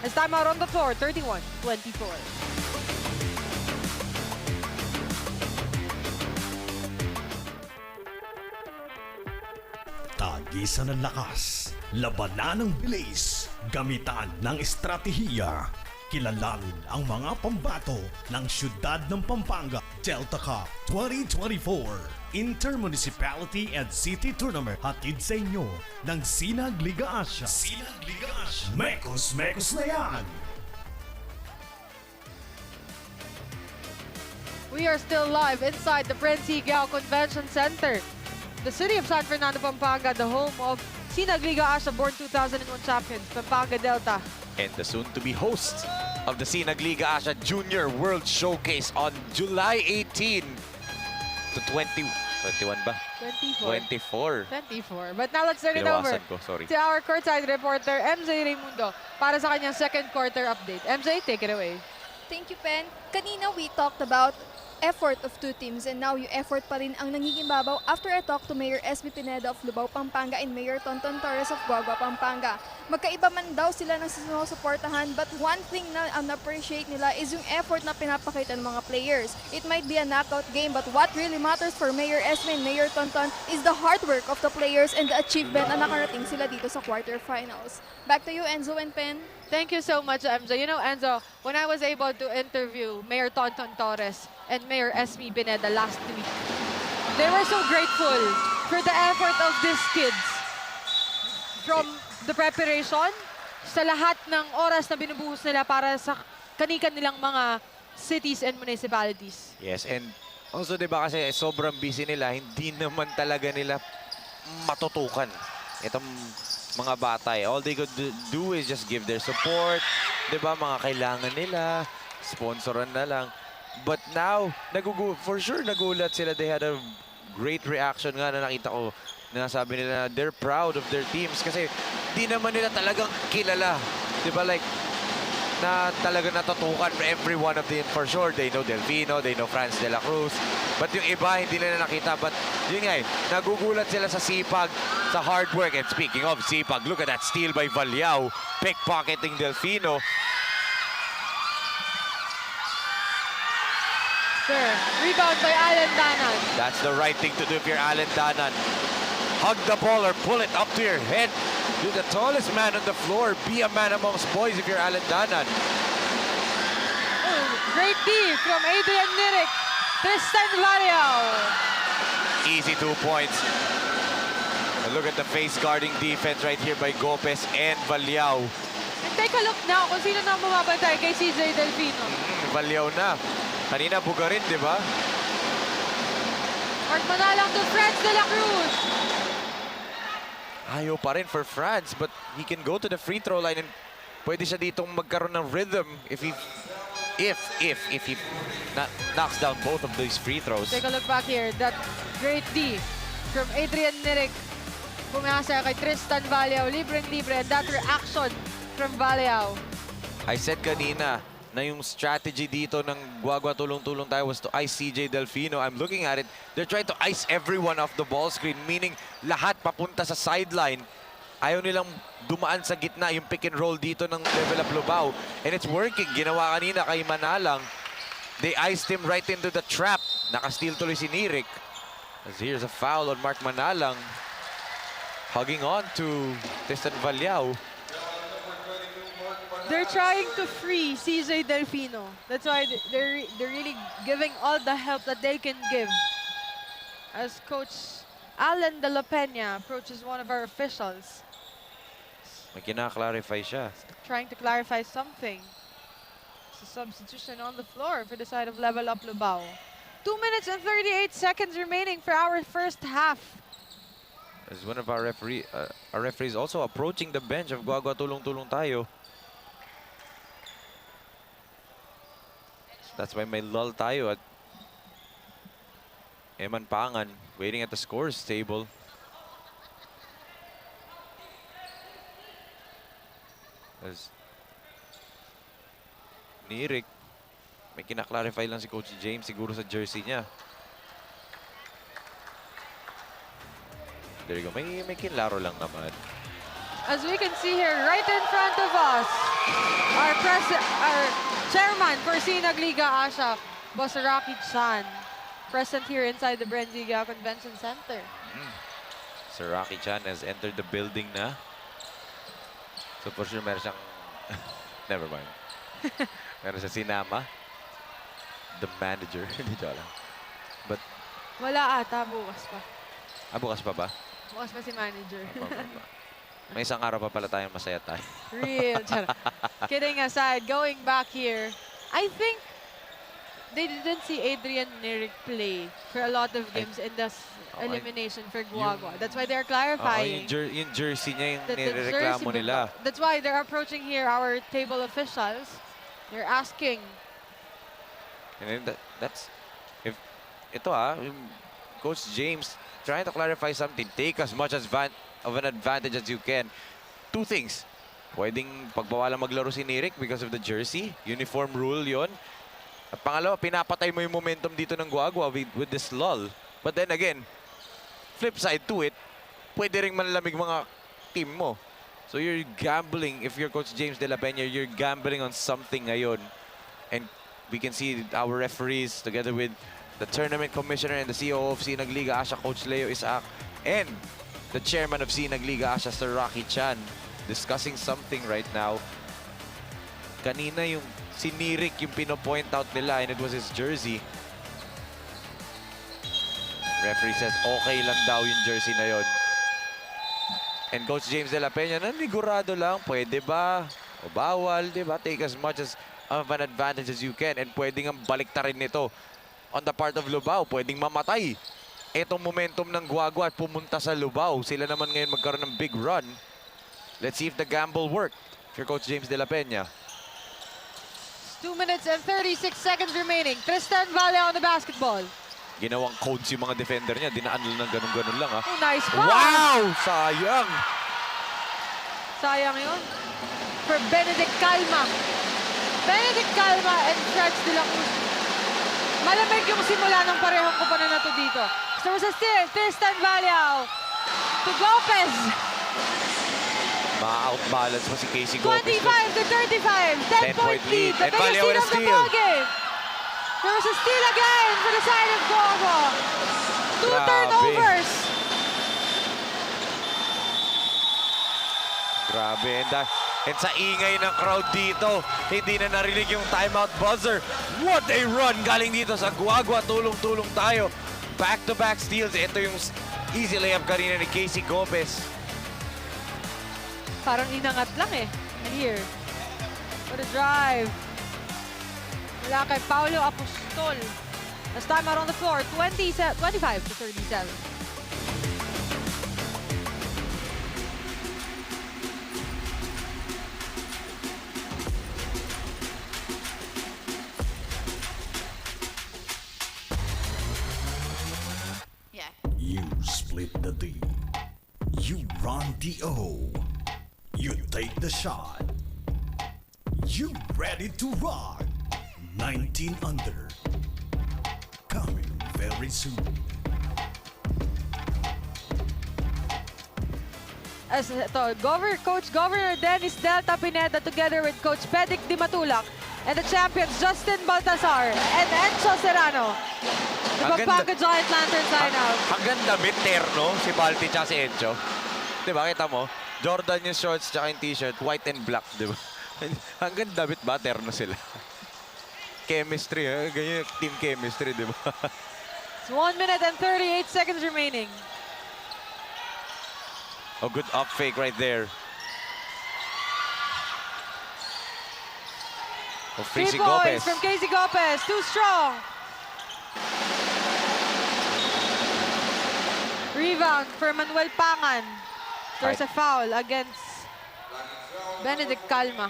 As time out on the floor, 31-24. Tagisan ng lakas, labanan ng bilis, gamitan ng estratehiya. Kilalanin ang mga pambato ng siyudad ng Pampanga. Delta Cup 2024 Intermunicipality and City Tournament. Hatid sa inyo ng Sinag Liga Asia. Sinag Liga Asia. Mekos na yan! We are still live inside the BREN GUIAO Convention Center. The city of San Fernando, Pampanga, the home of Sinag Liga Asia, born 2001 champions, Pampanga Delta. And the soon-to-be host of the Sinag Liga Asia Junior World Showcase on July 18 to 21 ba? 24. 24. But now let's turn it over Tinawasan ko, sorry. to our courtside reporter, MJ Raimundo, para sa kanyang second quarter update. MJ, take it away. Thank you, Pen. Kanina we talked about effort of two teams and now yung effort pa rin ang nangiging babaw after I talked to Mayor SB Pineda of LUBAO, Pampanga and Mayor Tonton Torres of GUA GUA Pampanga. Magkaiba man daw sila ng sinusuportahan but one thing na na-appreciate nila is yung effort na pinapakita ng mga players. It might be a knockout game but what really matters for Mayor SB and Mayor Tonton is the hard work of the players and the achievement na nakarating sila dito sa quarterfinals. Back to you, Enzo and Pen. Thank you so much, MJ. You know, Enzo, when I was able to interview Mayor Tonton Torres and Mayor SB Pineda last week, they were so grateful for the effort of these kids. From the preparation, sa lahat ng oras na binubuhos nila para sa kanikan nilang mga cities and municipalities. Yes, and also, di ba kasi sobrang busy nila, hindi naman talaga nila matutukan itong mga bata. All they could do is just give their support. Di ba, mga kailangan nila, sponsoran na lang. But now, for sure nagulat sila. They had a great reaction nga na nakita ko. Na sabi nila na they're proud of their teams kasi di naman nila talagang kilala. Di ba, like, na talaga natutukan every one of them. For sure, they know Delfino, they know Franz de la Cruz. But yung iba, hindi nila nakita. But yun nga nagugulat sila sa sipag, sa hard work. And speaking of sipag, look at that steal by GUAO. Pickpocketing Delfino. Sure. Rebound by Alan Danan. That's the right thing to do if you're Alan Danan. Hug the ball or pull it up to your head. You're the tallest man on the floor. Be a man amongst boys if you're Alan Danan. Oh, great D from Adrian Niric. Tristan Vallejo. Easy 2 points. And look at the face guarding defense right here by Gopez and Vallejo. And take a look now kung sino na bumabantay kay CJ Delfino. Vallejo na. Kanina bugarin, di ba? Mark Manalang to Franz de la Cruz. Ayaw pa rin for France, but he can go to the free throw line and pwede siya ditong magkaroon ng rhythm if he knocks down both of these free throws. Take a look back here. That great D from Adrian Niric. Pumasa kay Tristan Vallejo. Libreng-libre. And that reaction from Vallejo. I said kanina na yung strategy dito ng GUA GUA Tulong Tulong tayo was to ice CJ Delfino. I'm looking at it. They're trying to ice everyone off the ball screen, meaning lahat papunta sa sideline. Ayaw nilang dumaan sa gitna yung pick and roll dito ng level up LUBAO. And it's working. Ginawa kanina kay Manalang. They iced him right into the trap. Nakasteal tuloy si Niric. As here's a foul on Mark Manalang. Hugging on to Tristan Vallejo. They're trying to free CJ Delfino. That's why they're really giving all the help that they can give. As Coach Alan de la Peña approaches one of our officials. May kina-clarify siya. Trying to clarify something. It's a substitution on the floor for the side of Level Up LUBAO. 2 minutes and 38 seconds remaining for our first half. As one of our referees also approaching the bench of GUA GUA Tulong Tulong tayo. That's why may lull tayo at Eman Pangan waiting at the scores table. As Niric, may kina-clarify lang si Coach James siguro sa jersey niya. There you go. May kinlaro lang naman. As we can see here, right in front of us, our chairman for Sinag Liga Asia, Boss Rocky Chan, present here inside the BREN GUIAO Convention Center. Sir Rocky Chan has entered the building na. So for sure meron siyang never mind. Meron siya sinama. The manager. Hindi ko alam. But Wala ata, bukas pa. bukas pa ba? Bukas pa si manager. May isang araw pa pala tayong masaya tayo. Real. Kidding aside, going back here, I think they didn't see Adrian Niric play for a lot of games in this elimination for GUA GUA. That's why they're clarifying. Yung jersey niya yung that the nirereklamo jersey nila. That's why they're approaching here our table officials. They're asking. And then that's if ito yung Coach James trying to clarify something. Take as much of an advantage as you can. Two things. Pwedeng pagbawalan maglaro si Niric because of the jersey. Uniform rule yon. At pangalawa, pinapatay mo yung momentum dito ng GUA GUA with this lull. But then again, flip side to it, pwede ring manlamig mga team mo. So you're gambling, if you're Coach James de la Peña, you're gambling on something ngayon. And we can see our referees together with the tournament commissioner and the CEO of Sinag Liga Asia, Coach Leo Isaac, and the chairman of Sinag Liga Asia, Sir Rocky Chan, discussing something right now. Kanina yung si Niric yung pino-point out nila and it was his jersey. Referee says okay lang daw yung jersey na yon. And Coach James de la Peña, nanigurado lang, pwede ba? O bawal, di ba? Take as much as of an advantage as you can. And pwedeng ang baliktarin nito on the part of LUBAO. Pwedeng mamatay itong momentum ng GUA GUA at pumunta sa LUBAO. Sila naman ngayon magkaroon ng big run. Let's see if the gamble worked for Coach James De La Peña. 2 minutes and 36 seconds remaining. Tristan Valle on the basketball. Ginawang codes yung mga defender niya. Dinaan lang ng ganun-ganun lang, ha. Oh, nice pass. Wow! Sayang! Sayang yun. For Benedict Calma. Benedict Calma and Franz de la Cruz. Malamig yung simula ng parehong kupanan na to dito. So sa steal, Tristan Valle to Gopez. Ma-outbalance pa si Casey Gopez. 25 to 35. 10-point lead. The And biggest Valle lead with a of the steal. ball game. There was a steal again for the side of GUA GUA. 2 Grabe. turnovers. Grabe. And sa ingay ng crowd dito, hindi na narinig yung timeout buzzer. What a run galing dito sa GUA GUA. Tulong-tulong tayo. Back-to-back steals. Ito yung easy layup kanina ni Casey Gopez. Parang inangat lang eh. And here, what a drive. Mula kay Paulo Apostol. As time out on the floor, 25 to 37. Yeah. You split the D. You run the O. You take the shot. You ready to rock. 19 under. Coming very soon. As ito, Coach Governor Dennis Delta Pineda together with Coach Pedic Di Matulak and the champions Justin Baltazar and Enzo Serrano. The Ang ganda. Pampanga Giant Lantern sign out. Hanggang damit terno, si Balti tsaka si Encho. Diba, kita mo? Jordan yung shorts tsaka yung t-shirt, white and black, diba? Hanggang damit ba, terno sila. Chemistry, ha? Ganyan yung team chemistry, diba? It's 1 minute and 38 seconds remaining. A good up fake right there. Oh, 3 Casey points Gopez. from Casey Gopez. Too strong. Rebound for Manuel Pangan. There's a foul against Benedict Calma.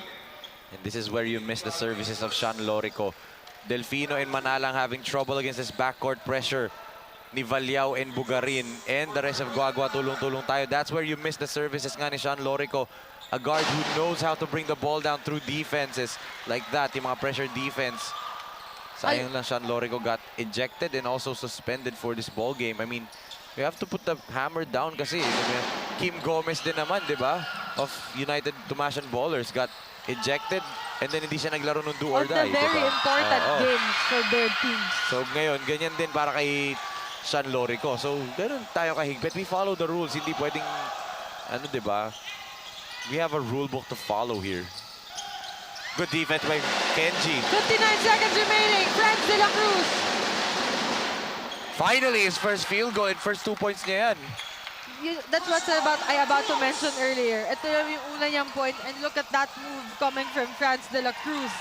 And this is where you miss the services of Sean Lorico. Delfino and Manalang having trouble against this backcourt pressure ni Valyao and Bugarin and the rest of GUA GUA. Tulong-tulong tayo. That's where you miss the services nga ni Sean Lorico. A guard who knows how to bring the ball down through defenses like that, yung mga pressure defense. Sayang lang Sean Lorico got ejected and also suspended for this ball game. I mean, we have to put the hammer down kasi Kim Gomez din naman, di ba? Of United Tumasan Ballers got ejected and then hindi siya naglaro ng do or Of die. the very diba? important Oo. games for their teams. So ngayon, ganyan din para kay Sean Lorico. So ganun tayo kahigpit. We follow the rules. Hindi pwedeng, ano di ba? We have a rule book to follow here. Good defense by Kenji. 59 seconds remaining. Franz de la Cruz. Finally, his first field goal and first 2 points niya yan. That's what I about to mention earlier. Ito yung una niyang point. And look at that move coming from Franz de la Cruz.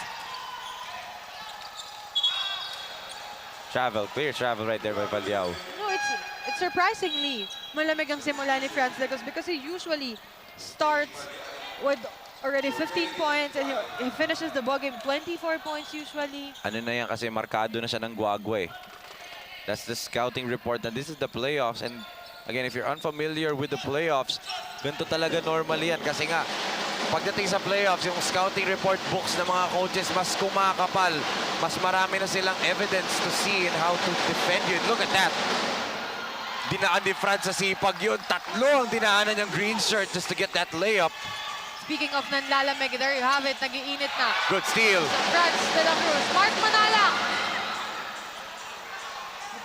Travel, clear travel right there by Valyao. No, it's surprisingly malamig ang simula ni Franz de la Cruz because he usually starts with already 15 points and he finishes the ball game 24 points usually. Ano na yan kasi markado na siya ng GUA GUA eh. That's the scouting report na this is the playoffs. And again, if you're unfamiliar with the playoffs, ganito talaga normally yan. Kasi nga, pagdating sa playoffs, yung scouting report books ng mga coaches mas kumakapal. Mas marami na silang evidence to see and how to defend you. And look at that. Dinaan ni Franz sa sipag yun. Tatlo ang dinaanan yung green shirt just to get that layup. Speaking of nanlalamig, there you have it. Nag-iinit na. Good steal. Franz de la Cruz. Mark Manala.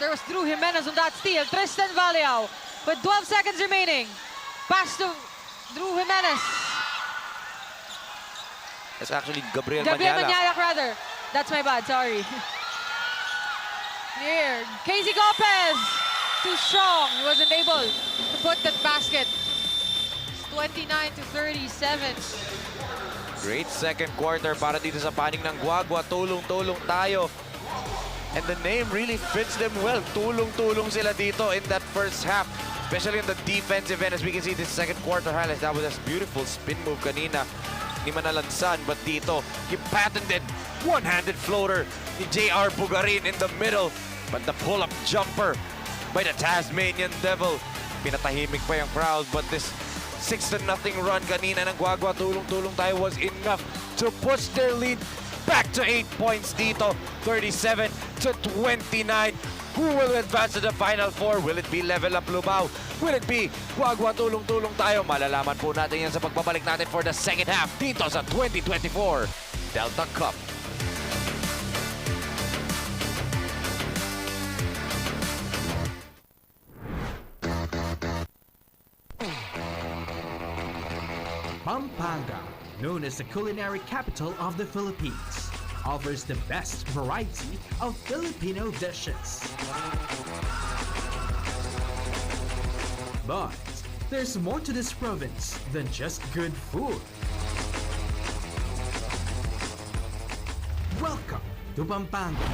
There was Drew Jimenez on that steal. Tristan Valle with 12 seconds remaining. Pass to Drew Jimenez. It's actually Gabriel Gabriel Manyala. Manyalak rather. That's my bad, sorry. Here, Casey Gopez. Too strong. He wasn't able to put that basket. It's 29 to 37. Great second quarter para dito sa paning ng GUA GUA. Tulong-tulong tayo. And the name really fits them well. Tulong-tulong sila dito in that first half. Especially in the defensive end. As we can see this second quarter highlights. That was a beautiful spin move kanina. Hindi man nalansan, but dito, he patented one-handed floater ni JR Bugarin in the middle. But the pull-up jumper by the Tasmanian Devil. Pinatahimik pa yung crowd, but this 6-0 run kanina ng GUA GUA tulong-tulong tayo was enough to push their lead back to 8 points dito, 37-29. Who will advance to the Final Four? Will it be Level Up LUBAO? Will it be GUA GUA tulong-tulong tayo? Malalaman po natin yan sa pagbabalik natin for the second half dito sa 2024 Delta Cup. Pampanga, known as the culinary capital of the Philippines, offers the best variety of Filipino dishes. But there's more to this province than just good food. Welcome to Pampanga.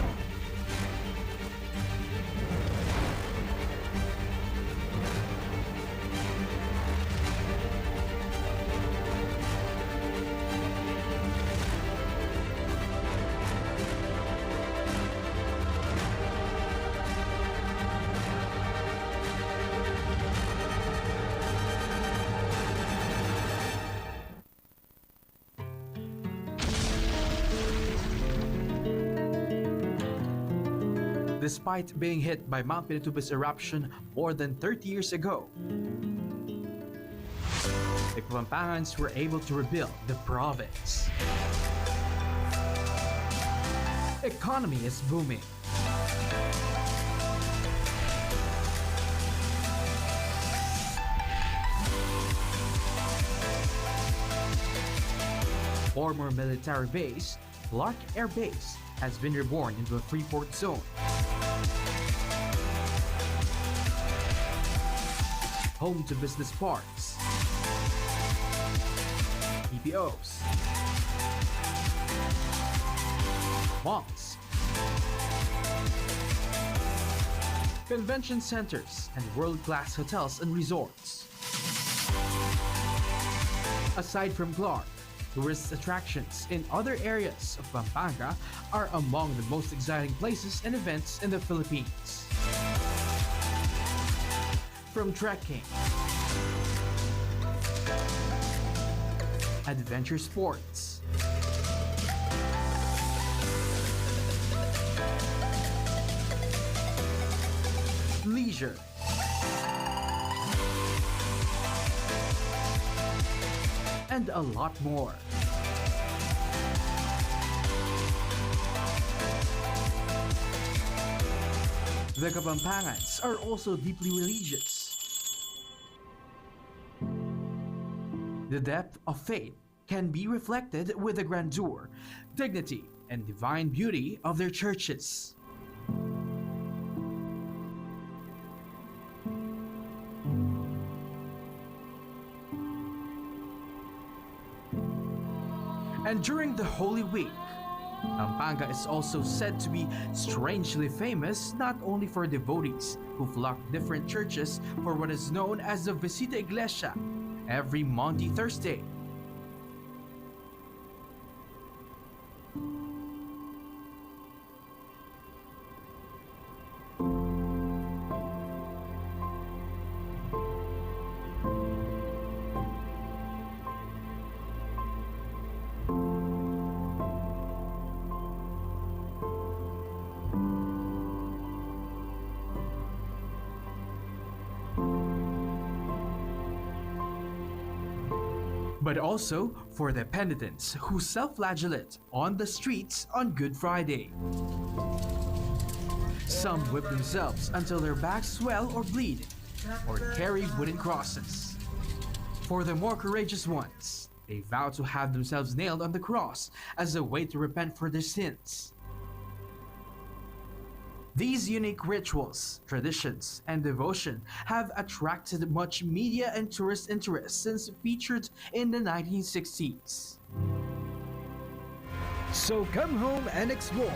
Despite being hit by Mount Pinatubo's eruption more than 30 years ago, the Pampangans were able to rebuild the province. Economy is booming. Former military base, Clark Air Base, has been reborn into a free-port zone. Home to business parks, EPOs, malls, convention centers, and world-class hotels and resorts. Aside from Clark, tourist attractions in other areas of Pampanga are among the most exciting places and events in the Philippines. From trekking, adventure sports, leisure, and a lot more. The Kapampangans are also deeply religious. The depth of faith can be reflected with the grandeur, dignity, and divine beauty of their churches. And during the Holy Week, Pampanga is also said to be strangely famous not only for devotees who flock different churches for what is known as the Visita Iglesia every Maundy Thursday. But also for the penitents who self-flagellate on the streets on Good Friday. Some whip themselves until their backs swell or bleed, or carry wooden crosses. For the more courageous ones, they vow to have themselves nailed on the cross as a way to repent for their sins. These unique rituals, traditions, and devotion have attracted much media and tourist interest since featured in the 1960s. So come home and explore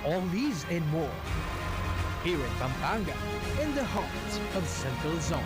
all these and more here in Pampanga, in the heart of Central Zone.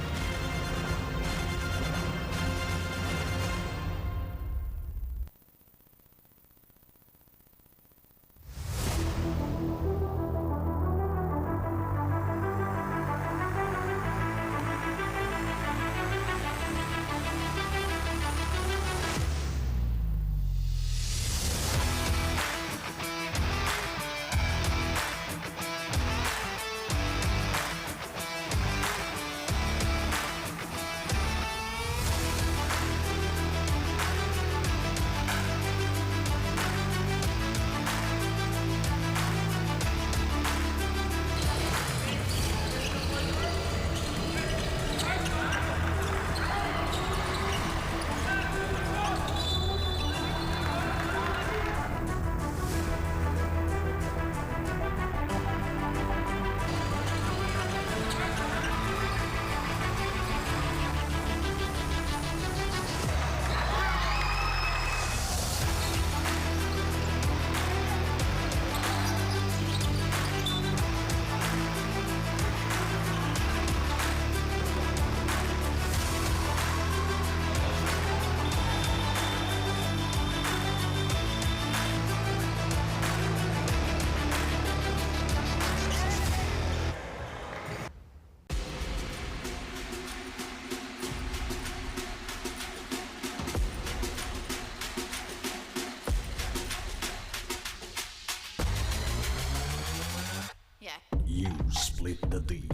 You split the D.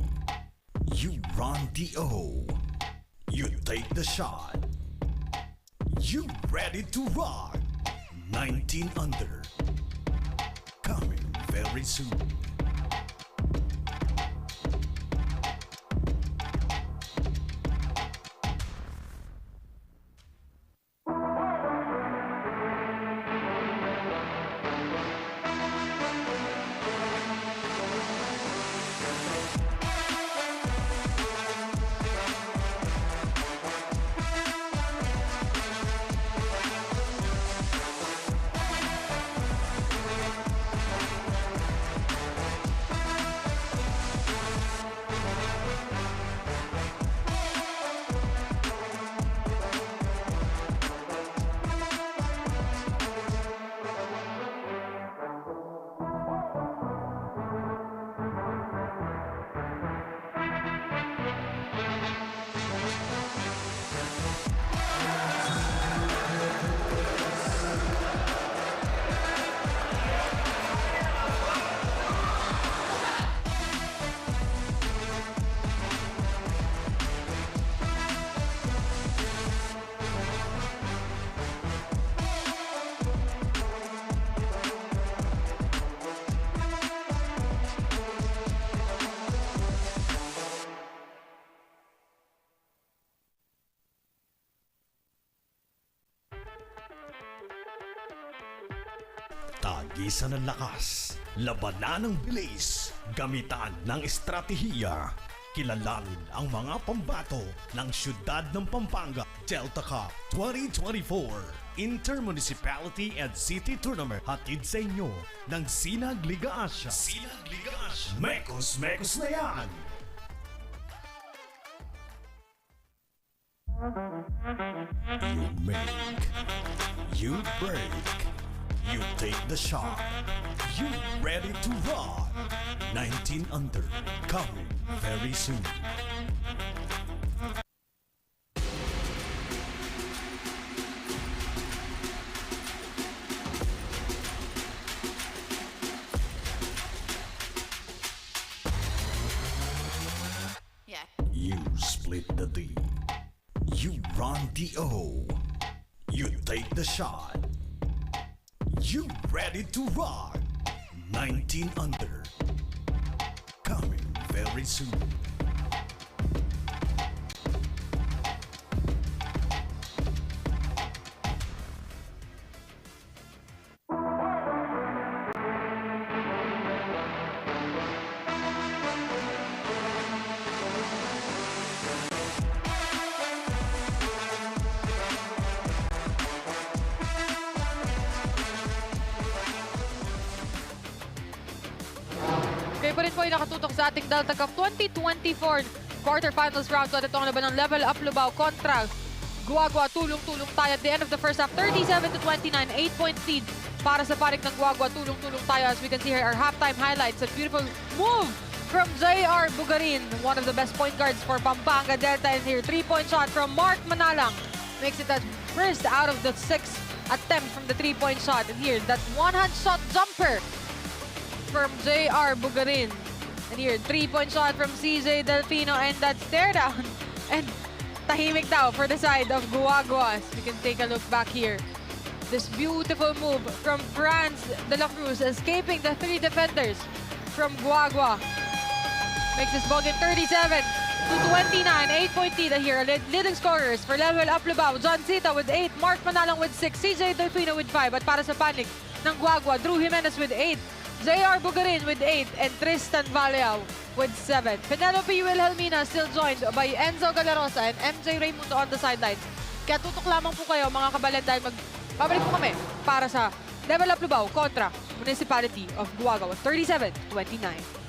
You run the O. You take the shot. You ready to rock. 19 under. Coming very soon. Tagisan ng lakas, labanan ng bilis, gamitan ng estratehiya. Kilalanin ang mga pambato ng siyudad ng Pampanga Delta Cup 2024 Inter-Municipality and City Tournament. Hatid sa inyo ng Sinag Liga Asia. Sinag Liga Asia. Mekos na yan! You make, you break, you take the shot. You ready to rock? 19 under, coming very soon. You split the D. You run the O. You take the shot. You ready to rock? 19 under. Coming very soon. Kayo pa rin po ay nakatutok sa ating Delta Cup 2024 quarterfinals round 2 at itong laban ng Level Up LUBAO kontra GUA GUA Tulong Tulong tayo at the end of the first half, 37-29, 8-point lead para sa panig ng GUA GUA Tulong Tulong tayo. As we can see here, our halftime highlights. A beautiful move from JR Bugarin, one of the best point guards for Pampanga Delta. And here, 3-point shot from Mark Manalang. Makes it that first out of the 6 attempts from the 3-point shot. And here, that one-hand shot jumper from JR Bugarin. And here, 3-point shot from CJ Delfino, and that stare down. And tahimik daw for the side of GUA GUA. We can take a look back here. This beautiful move from Franz de la Cruz, escaping the 3 defenders from GUA GUA. Makes this ball game 37-29, 8-point lead here. Leading scorers for Level Up LUBAO, John Zita with 8, Mark Manalang with 6, CJ Delfino with 5. At para sa panig ng GUA GUA, Drew Jimenez with 8, JR Bugarin with 8, and Tristan Valeao with 7. Penelope Wilhelmina still joined by Enzo Galarosa and MJ Raimundo on the sidelines. Kaya tutok lamang po kayo mga kabalan dahil magbabalik po kami para sa Level Up LUBAO kontra Municipality of GUA GUA 37-29.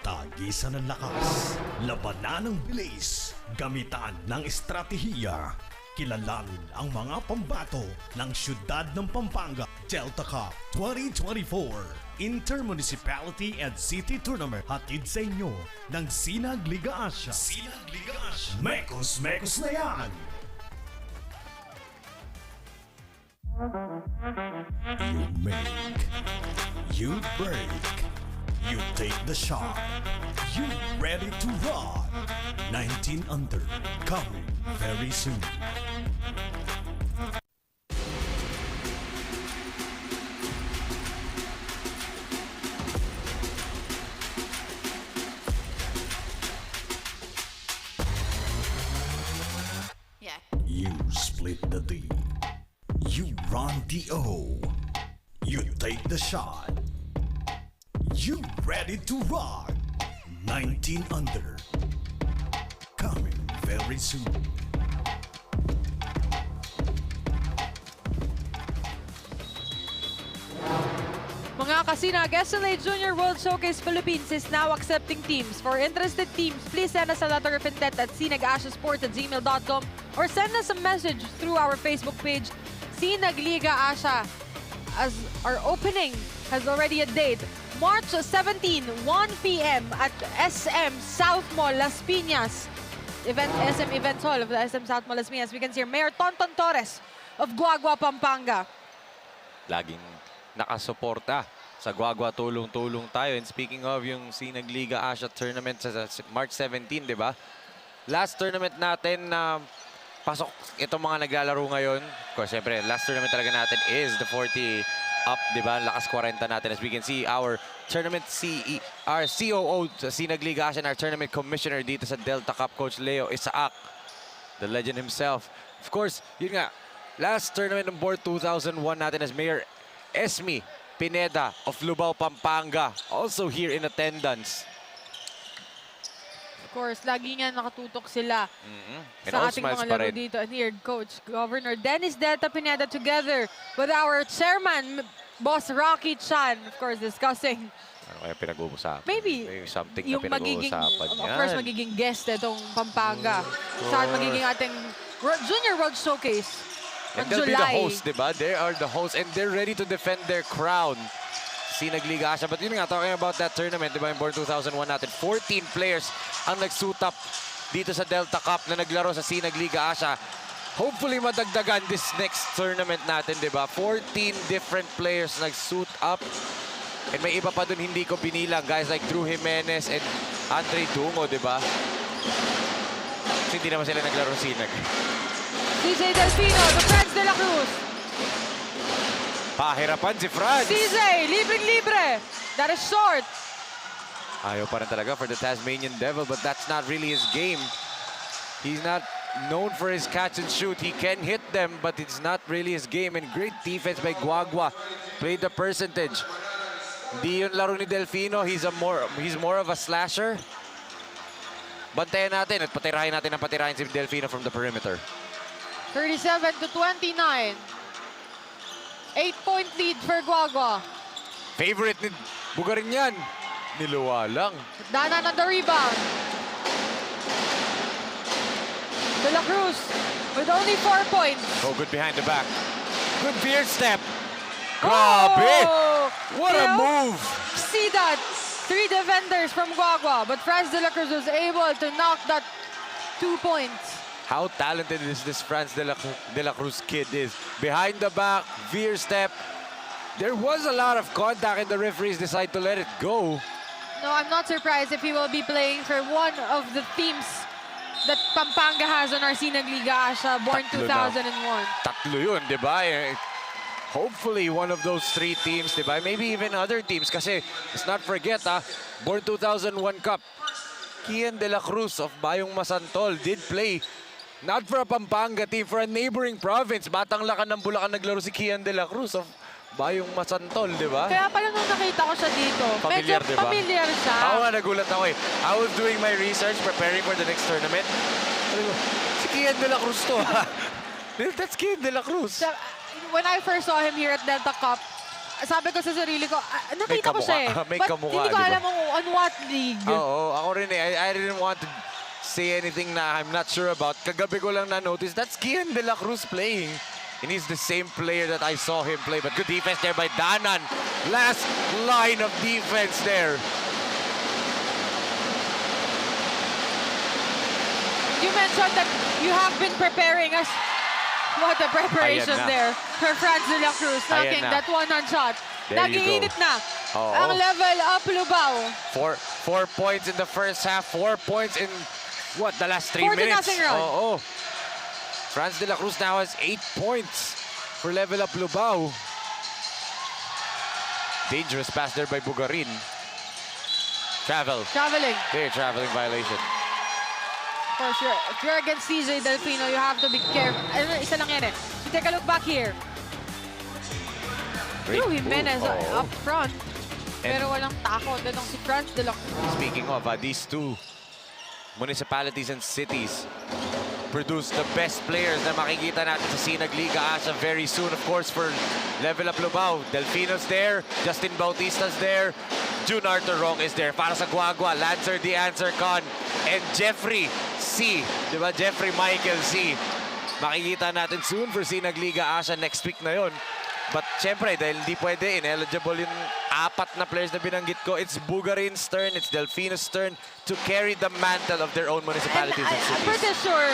Tagisan ng lakas, labanan ng bilis, gamitan ng estratehiya. Kilalanin ang mga pambato ng siyudad ng Pampanga Delta Cup 2024 Intermunicipality and City Tournament. Hatid sa inyo ng Sinag Liga Asia. Sinag Liga Asia. Mekos na yan! You make, you break, you take the shot. You ready to rock? 19 under, coming very soon. Yeah. You split the D. You run the O. You take the shot. You ready to rock? 19 under. Coming very soon. Mga kasinag, SLA Junior World Showcase Philippines is now accepting teams. For interested teams, please send us a letter of intent at sinagasiasports@gmail.com or send us a message through our Facebook page, Sinag Liga Asia. As our opening has already a date, March 17, 1 p.m. at SM South Mall, Las Piñas. SM Events Hall of the SM South Mall, Las Piñas. We can see Mayor Tonton Torres of GUA GUA Pampanga. Laging nakasuporta sa GUA GUA Tulong Tulong tayo. And speaking of yung Sinag Liga Asia Tournament sa March 17, di ba? Last tournament natin na pasok itong mga naglalaro ngayon. Of course, siyempre, last tournament talaga natin is the 40 up, di ba? Lakas 40 natin. As we can see, our tournament our COO sa Sinag Liga Asia and our tournament commissioner dito sa Delta Cup, Coach Leo Isaak, the legend himself. Of course, yun nga, last tournament on board 2001 natin as Mayor Esme Pineda of LUBAO Pampanga, also here in attendance. Of course, lagi nga nakatutok sila And sa all ating smiles mga pa laro rin. dito. And here, Coach Governor Dennis Delta Pineda together with our chairman, Boss Rocky Chan, of course, discussing Ano kaya pinag-uusapan? maybe May something yung na magiging, pinag-uusapan of course, yan. magiging guest itong Pampanga. Saan magiging ating Junior World Showcase on And they'll be the July. hosts, di ba? They are the hosts and they're ready to defend their crown. Sinag Liga Asia. But yun nga, talking about that tournament, di ba, in Born 2001 natin, 14 players ang nagsuit up dito sa Delta Cup na naglaro sa Sinag Liga Asia. Hopefully madagdagan this next tournament natin, di ba? 14 different players nagsuit up. And may iba pa dun hindi ko binilang. Guys like Drew Jimenez and Andre Dungo, di ba? Kasi hindi naman sila naglaro Sinag. CJ Delfino, the Franz de la Cruz. Pahirapan si Franz. CJ, libreng-libre. That is short. Ayaw pa rin talaga for the Tasmanian Devil, but that's not really his game. He's not known for his catch and shoot. He can hit them, but it's not really his game. And great defense by GUA GUA. Played the percentage. Hindi yung laro ni Delfino. He's more of a slasher. Bantayan natin at patirahin natin ang patirahin si Delfino from the perimeter. 37-29. 8-point lead for GUA GUA. Favorite ni Bugarin yan. Niluwa lang. Danan on the rebound. De La Cruz with only 4 points. Oh, good behind the back. Good veer step. Grabe! Oh! What a You know, move! See that? 3 defenders from GUA GUA, but Franz De La Cruz was able to knock that 2 points. How talented is this Franz De La Cruz kid is. Behind the back, veer step. There was a lot of contact and the referees decide to let it go. No, I'm not surprised if he will be playing for one of the teams that Pampanga has on our Sinag Liga Asia, born Tatlo na. 2001. Tatlo yun, di ba? Hopefully, one of those 3 teams, di ba? Maybe even other teams kasi let's not forget, born 2001 Cup. Kian De La Cruz of Bayong Masantol did play not for a Pampanga team, for a neighboring province. Batang Lakan ng Bulacan naglaro si Kian De La Cruz of Bayong Masantol, di ba? Kaya pala nung nakita ko siya dito, Familiar, medyo di ba? familiar siya. Ako nga, nagulat ako eh. I was doing my research, preparing for the next tournament. Sabi ko, si Kian De La Cruz to, ha? That's Kian De La Cruz. When I first saw him here at Delta Cup, sabi ko sa sarili ko, nakita ko siya eh. May But kamukha, hindi ko di ba? alam on what league. Oo, ako rin eh. I didn't want to say anything na I'm not sure about. Kagabi ko lang na-notice, that's Kian De La Cruz playing. And he's the same player that I saw him play. But good defense there by Danan. Last line of defense there. You mentioned that you have been preparing us. What a preparation Ayan na. there for Franz De La Cruz, knocking na. that one-on shot. There you Nag-iinit go. na Oo. ang level up LUBAO. 4 points in the first half. 4 points in, what, the last 3 4-0 minutes? run. Oo. Franz De La Cruz now has 8 points for level up LUBAO. Dangerous pass there by Bugarin. Traveling. Clear traveling violation. For sure. If you're against CJ Delfino, you have to be careful. Ano, isa lang yan eh. Take a look back here. Great Drew move. Jimenez Oo. up front. And- Pero walang takot. Doon si Franz De La Cruz. Speaking of, these 2 municipalities and cities produce the best players na makikita natin sa Sinag Liga Asia very soon. Of course, for level up LUBAO, Delfino's there, Justin Bautista's there, June Arthur Rong is there. Para sa GUA GUA, Lancer the Answer Con, and Jeffrey C. Diba? Jeffrey Michael C. Makikita natin soon for Sinag Liga Asia next week na yon. But syempre, dahil hindi pwede, ineligible yung 4 na players na binanggit ko, it's Bugarin's turn, it's Delfino's turn to carry the mantle of their own municipalities and I'm cities. pretty sure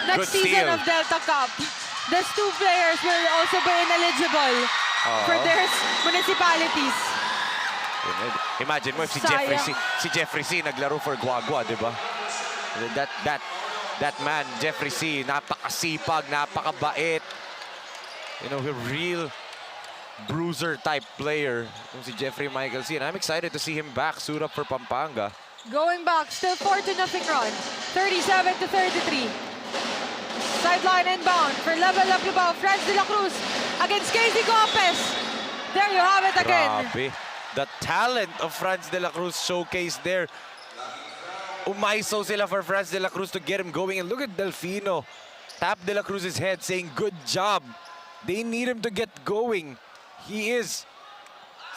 next Good season steal. of Delta Cup, these 2 players will also be ineligible for their municipalities. Imagine mo if Sayang. si Jeffrey C naglaro for GUA GUA, di ba? That man, Jeffrey C, napakasipag, napakabait. You know, a real bruiser type player. Yung si Jeffrey Michael C. And I'm excited to see him back, suit up for Pampanga. Going back, still 4-0 run. 37-33. Sideline inbound for level up LUBAO. Franz De La Cruz against Casey Gopez. There you have it again. Grabe. The talent of Franz De La Cruz showcased there. Umaiso sila for Franz De La Cruz to get him going. And look at Delfino. Tap De La Cruz's head saying, good job. They need him to get going. He is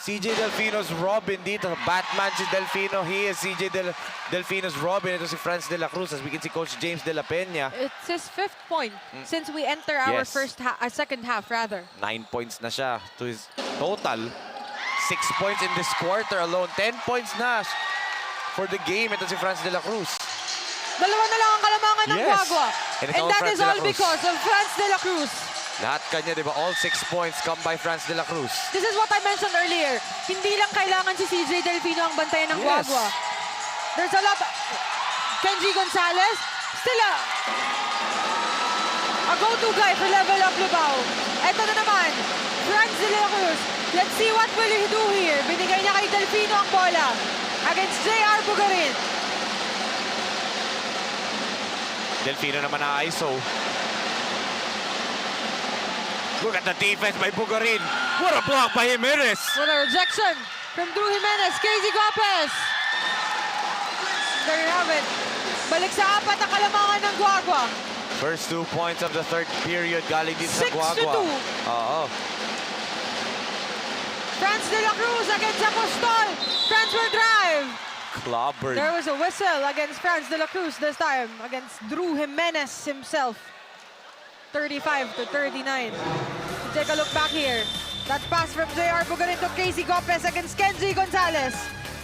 CJ Delfino's Robin dito. Batman si Delfino. He is CJ Delfino's Robin. Ito si Franz De La Cruz. As we can see, Coach James De La Peña. It's his 5th point since we enter our Yes. second half rather. 9 points na siya to his total. 6 points in this quarter alone. 10 points na for the game. Ito si Franz De La Cruz. Dalawa na lang ang kalamangan ng Yes. GUA GUA. And it's And all that Franz is De La all Cruz. because of Franz De La Cruz. Lahat kanya, di ba? All 6 points come by Franz De La Cruz. This is what I mentioned earlier. Hindi lang kailangan si CJ Delfino ang bantayan ng GUA Yes. GUA. There's a lot. Kenji Gonzalez, still a go-to guy for level up LUBAO. Ito na naman, Franz De La Cruz. Let's see what will he do here. Binigay niya kay Delfino ang bola against JR Bugarin. Delfino naman na ISO. Look at the defense by Bugarin. What a block by Jimenez. What a rejection from Drew Jimenez. Casey Gopez. There you have it. Balik sa 4 na kalamangan ng GUA GUA. First 2 points of the third period galing din sa 6 to GUA GUA. 2. Oo. France de la Cruz against Apostol. France will drive. Clobbered. There was a whistle against France de la Cruz this time against Drew Jimenez himself. 35 to 39. Take a look back here. That pass from JR Bugarin to Casey Gopez against Kenzie Gonzalez.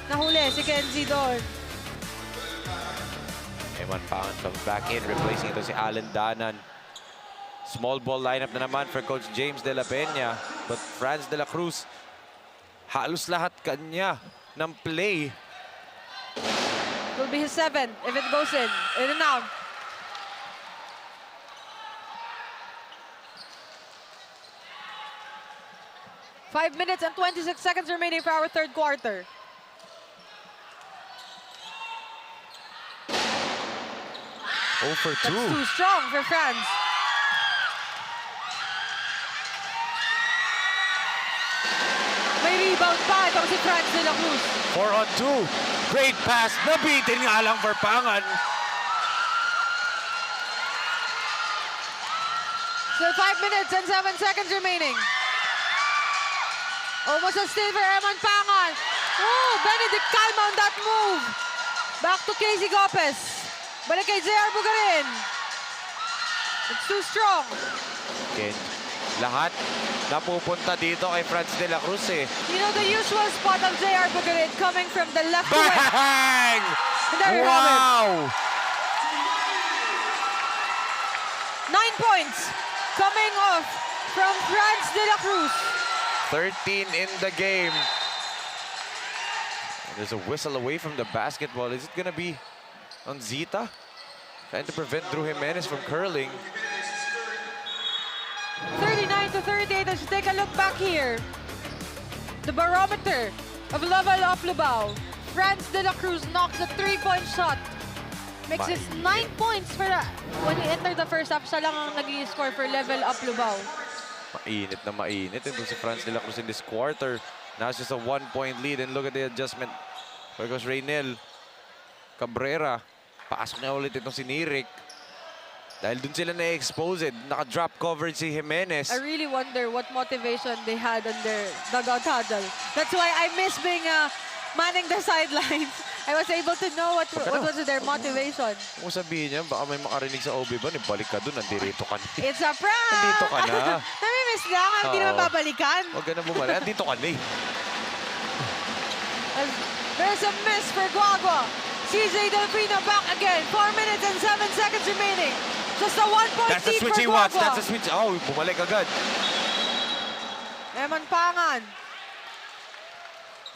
Nahuli si Kenzie doon. Eman Pangan comes back in, replacing ito si Alan Danan. Small ball lineup na naman for Coach James de la Peña. But France de la Cruz, halos lahat kanya ng play. Will be his 7 if it goes in. In and out. Five minutes and 26 seconds remaining for our third quarter. Oh for 2. That's too strong for France. May rebound pa itong si France de la Cruz. 4 on 2. Great pass. Nabitin nga lang for Pangan. So 5 minutes and 7 seconds remaining. Almost a steal for Eman Pangan. Oh, Benedict Calma on that move. Back to Casey Gopez. Balik kay JR Bugarin. It's too strong. Again, lahat napupunta dito kay France de la Cruz eh. You know the usual spot of JR Bugarin coming from the left to right. Bang! And there you have it. Wow! 9 points coming off from France de la Cruz. 13 in the game. There's a whistle away from the basketball. Is it gonna be on Zita? Trying to prevent Drew Jimenez from curling. 39 to 38 as you take a look back here. The barometer of level up LUBAO. France de la Cruz knocks a 3-point shot. Makes it 9 points for the, when he entered the first half, siya lang ang nag-i-score for level up LUBAO. Mainit na mainit. Ito si France de la Cruz in this quarter. Now it's just a 1-point lead. And look at the adjustment. There goes Reynel Cabrera. Pasok na ulit itong si Nirik. Dahil dun sila na-expose. Naka-drop coverage si Jimenez. I really wonder what motivation they had on their dugout huddle. That's why I miss being manning the sidelines. I was able to know what was their motivation. Kung sabihin niya, baka may makarinig sa OB ba, balik ka dun, nandirito ka na. It's a prank! Nandito ka na. Namimiss lang, hindi naman babalikan. Huwag ka na bumalik, nandito ka na eh. There's a miss for GUA GUA. CJ Delfino back again. 4 minutes and 7 seconds remaining. Just a 1-point That's the lead switch for he GUA wants. GUA. That's the switch. Oh, bumalik agad. Eman Pangan.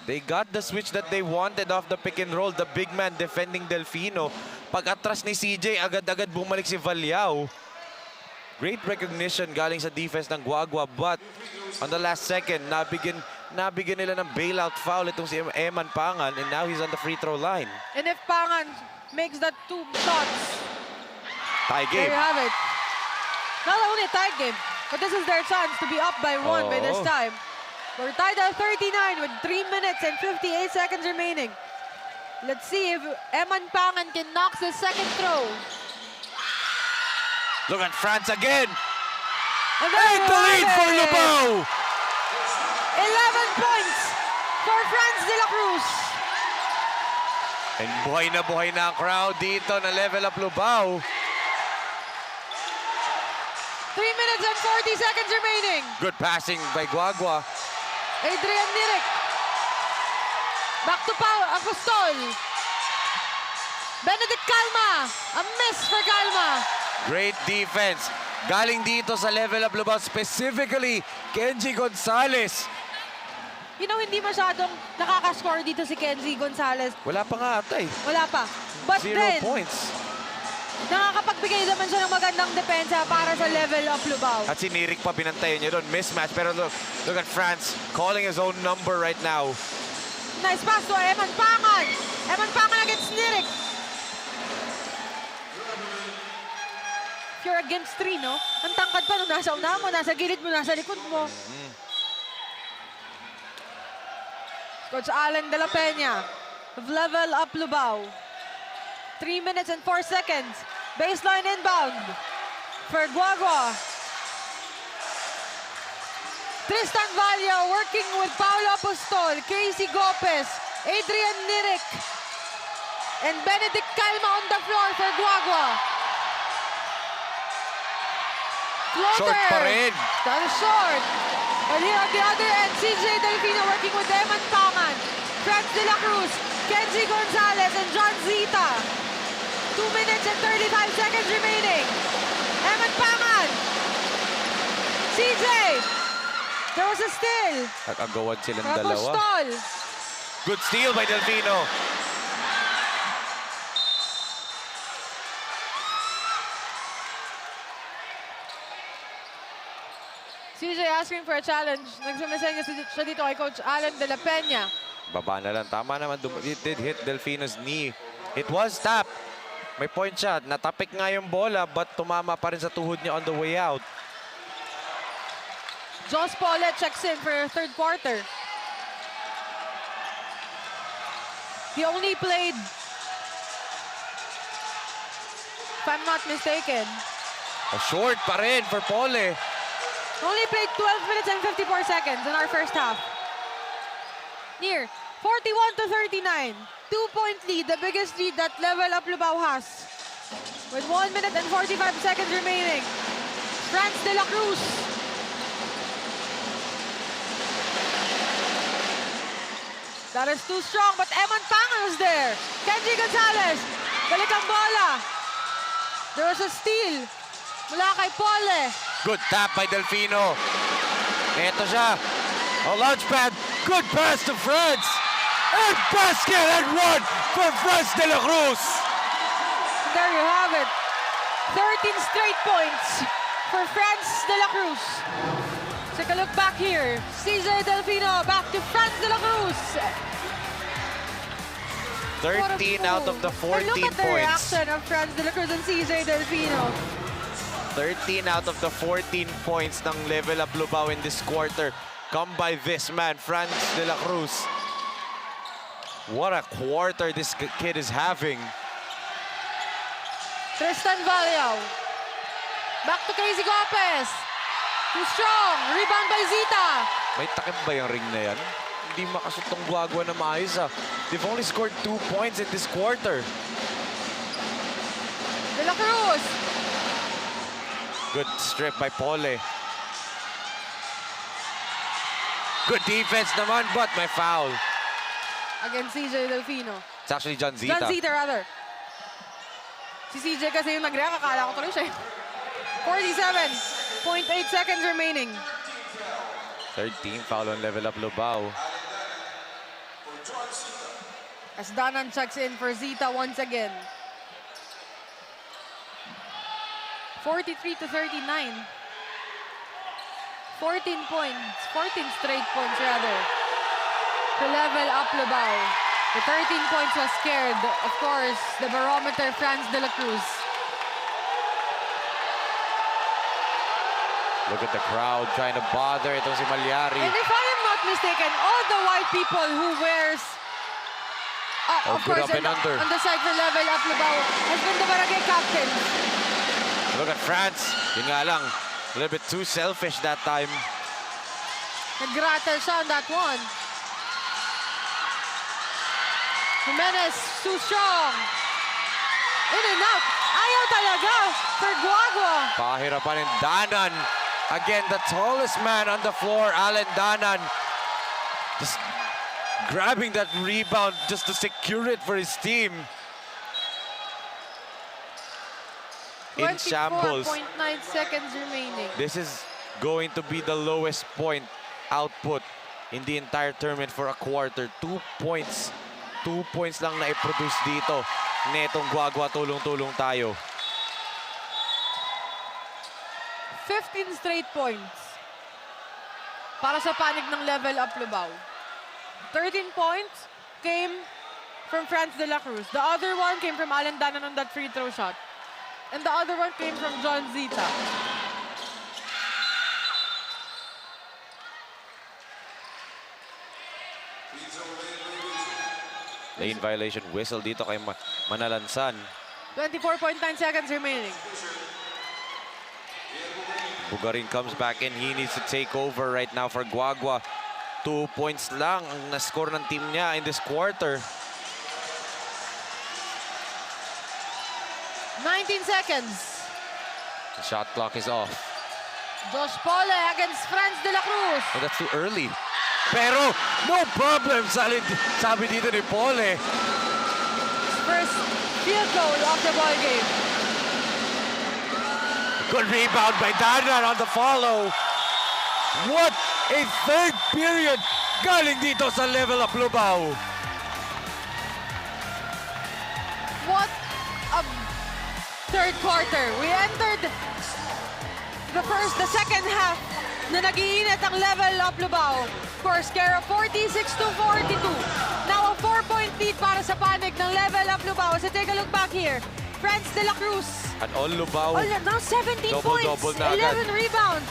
They got the switch that they wanted off the pick and roll. The big man defending Delfino. Pag atras ni CJ, agad-agad bumalik si Valiao. Great recognition galing sa defense ng GUA GUA. But on the last second, nabigyan nila ng bailout foul itong si Eman Pangan. And now he's on the free throw line. And if Pangan makes that 2 shots, Tie there game. you have it. Not only a tie game, but this is their chance to be up by 1 by this time. We're tied at 39 with 3 minutes and 58 seconds remaining. Let's see if Eman Pangan can knock the second throw. Look at France again. And there And you the have lead for it. LUBAO. 11 points for France de la Cruz. And buhay na ang crowd dito na level up LUBAO. 3 minutes and 40 seconds remaining. Good passing by GUA GUA. Adrian Nirik. Back to Apostol. Benedict Calma. A miss for Calma. Great defense. Galing dito sa level up LUBAO, specifically Kenji Gonzalez. You know, hindi masyadong nakaka-score dito si Kenzie Gonzalez. Wala pa nga ata eh. Wala pa. But 0 then, points. nakakapagbigay naman siya ng magandang depensa para sa level up LUBAO. At si Nirik pa pinantayan niya doon. Mismatch. Pero look at France calling his own number right now. Nice pass to Eman Pangan. Eman Pangan against Nirik. If you're against 3, no? Ang tangkad pa nung nasa una mo, nasa gilid mo, nasa likod mo. Coach Alan de la Peña of level up LUBAO. 3 minutes and 4 seconds. Baseline inbound. for GUA GUA. Tristan Vallo working with Paolo Apostol, Casey Gopez, Adrian Nirik, and Benedict Calma on the floor for GUA GUA. Floater. Short pa rin. That is short. And here on the other end, CJ Delfino working with Eman Pangan, Franz de la Cruz, Kenji Gonzalez, and John Zita. 2 minutes and 35 seconds remaining. Eman Pangan. CJ. There was a steal. Nag-agawan silang From dalawa. Apostol. Good steal by Delfino. CJ asking for a challenge. Nagsumisenya siya dito kay Coach Alan de la Peña. Baba na lang. Tama naman. It did hit Delfino's knee. It was tap. May point shot. Natapik nga yung bola but tumama pa rin sa tuhod niya on the way out. Jos Paulette checks in for third quarter. He only played, if I'm not mistaken, A short pa rin for Pole. only played 12 minutes and 54 seconds in our first half. Near 41-39. 2-point lead, the biggest lead that Level Up Lubao has. With 1 minute and 45 seconds remaining. Franz de la Cruz. That is too strong, but Eman Pangan was there. Kenji Gonzalez. Balik ang bola. There was a steal mula kay Pole. Good tap by Delfino. Ito siya. A launch pad. Good pass to Franz. And basket and one for Franz de la Cruz. There you have it. 13 straight points for Franz de la Cruz. Take a look back here. CJ Delfino back to Franz de la Cruz. 13 out of the 14 And look at the points. reaction of Franz de la Cruz and CJ Delfino. 13 out of the 14 points ng Level Up Lubao in this quarter come by this man, Franz de la Cruz. What a quarter this kid is having. Tristan Vallo. Back to Casey Gopez. Too strong. Rebound by Zita. May takip ba yung ring na yan? Hindi makasut tong GUA GUA na maayos ah. They've only scored 2 points in this quarter. De la Cruz. Good strip by Pole. Good defense naman, but may foul. Against CJ Delfino. It's actually John Zita. John Zita, rather. Si CJ kasi yung nag-react, akala ko tuloy siya. 47.8 seconds remaining. 13 foul on Level Up Lubao. As Danan checks in for Zita once again. 43-39. 14 points. 14 straight points, rather. To Level Up Lubao. The 13 points was scared. Of course, the barometer, Franz de la Cruz. Look at the crowd trying to bother itong si Malyari. And if I am not mistaken, all the white people who wears, of good course, up and under. on the side for Level Up Lubao has been the barangay captain. Look at Franz. Yun nga lang, a little bit too selfish that time. Nag-rattle siya on that one. Jimenez, too strong. In and out. Ayaw talaga for GUA GUA. Pahirapan ng Danan. Again, the tallest man on the floor, Alan Danan. Just grabbing that rebound just to secure it for his team. In shambles. 24.9 seconds remaining. This is going to be the lowest point output in the entire tournament for a quarter. 2 points. 2 points lang na i-produce dito. Netong GUA GUA tulong-tulong tayo. 15 straight points para sa panig ng Level Up Lubao. 13 points came from Franz de la Cruz. The other one came from Alan Danan on that free throw shot. And the other one came from John Zita. Lane violation whistle dito kay Manalansan. 24.9 seconds remaining. Bugarin comes back in. He needs to take over right now for GUA GUA. 2 points lang ang na-score ng team niya in this quarter. 19 seconds. The shot clock is off. Josh Pole against Franz de la Cruz. Oh, that's too early. Pero no problem, sabi dito ni Pole. First field goal of the ball game. Good rebound by Danan on the follow. What a third period galing dito sa level of LUBAO. What a third quarter. We entered the second half na nag-iinit ang level of LUBAO. Score scare of 46-42. Now a 4-point lead para sa panic ng level of LUBAO. So take a look back here. Franz de la Cruz. At all LUBAO. Now 17 Double points, na 11 rebounds.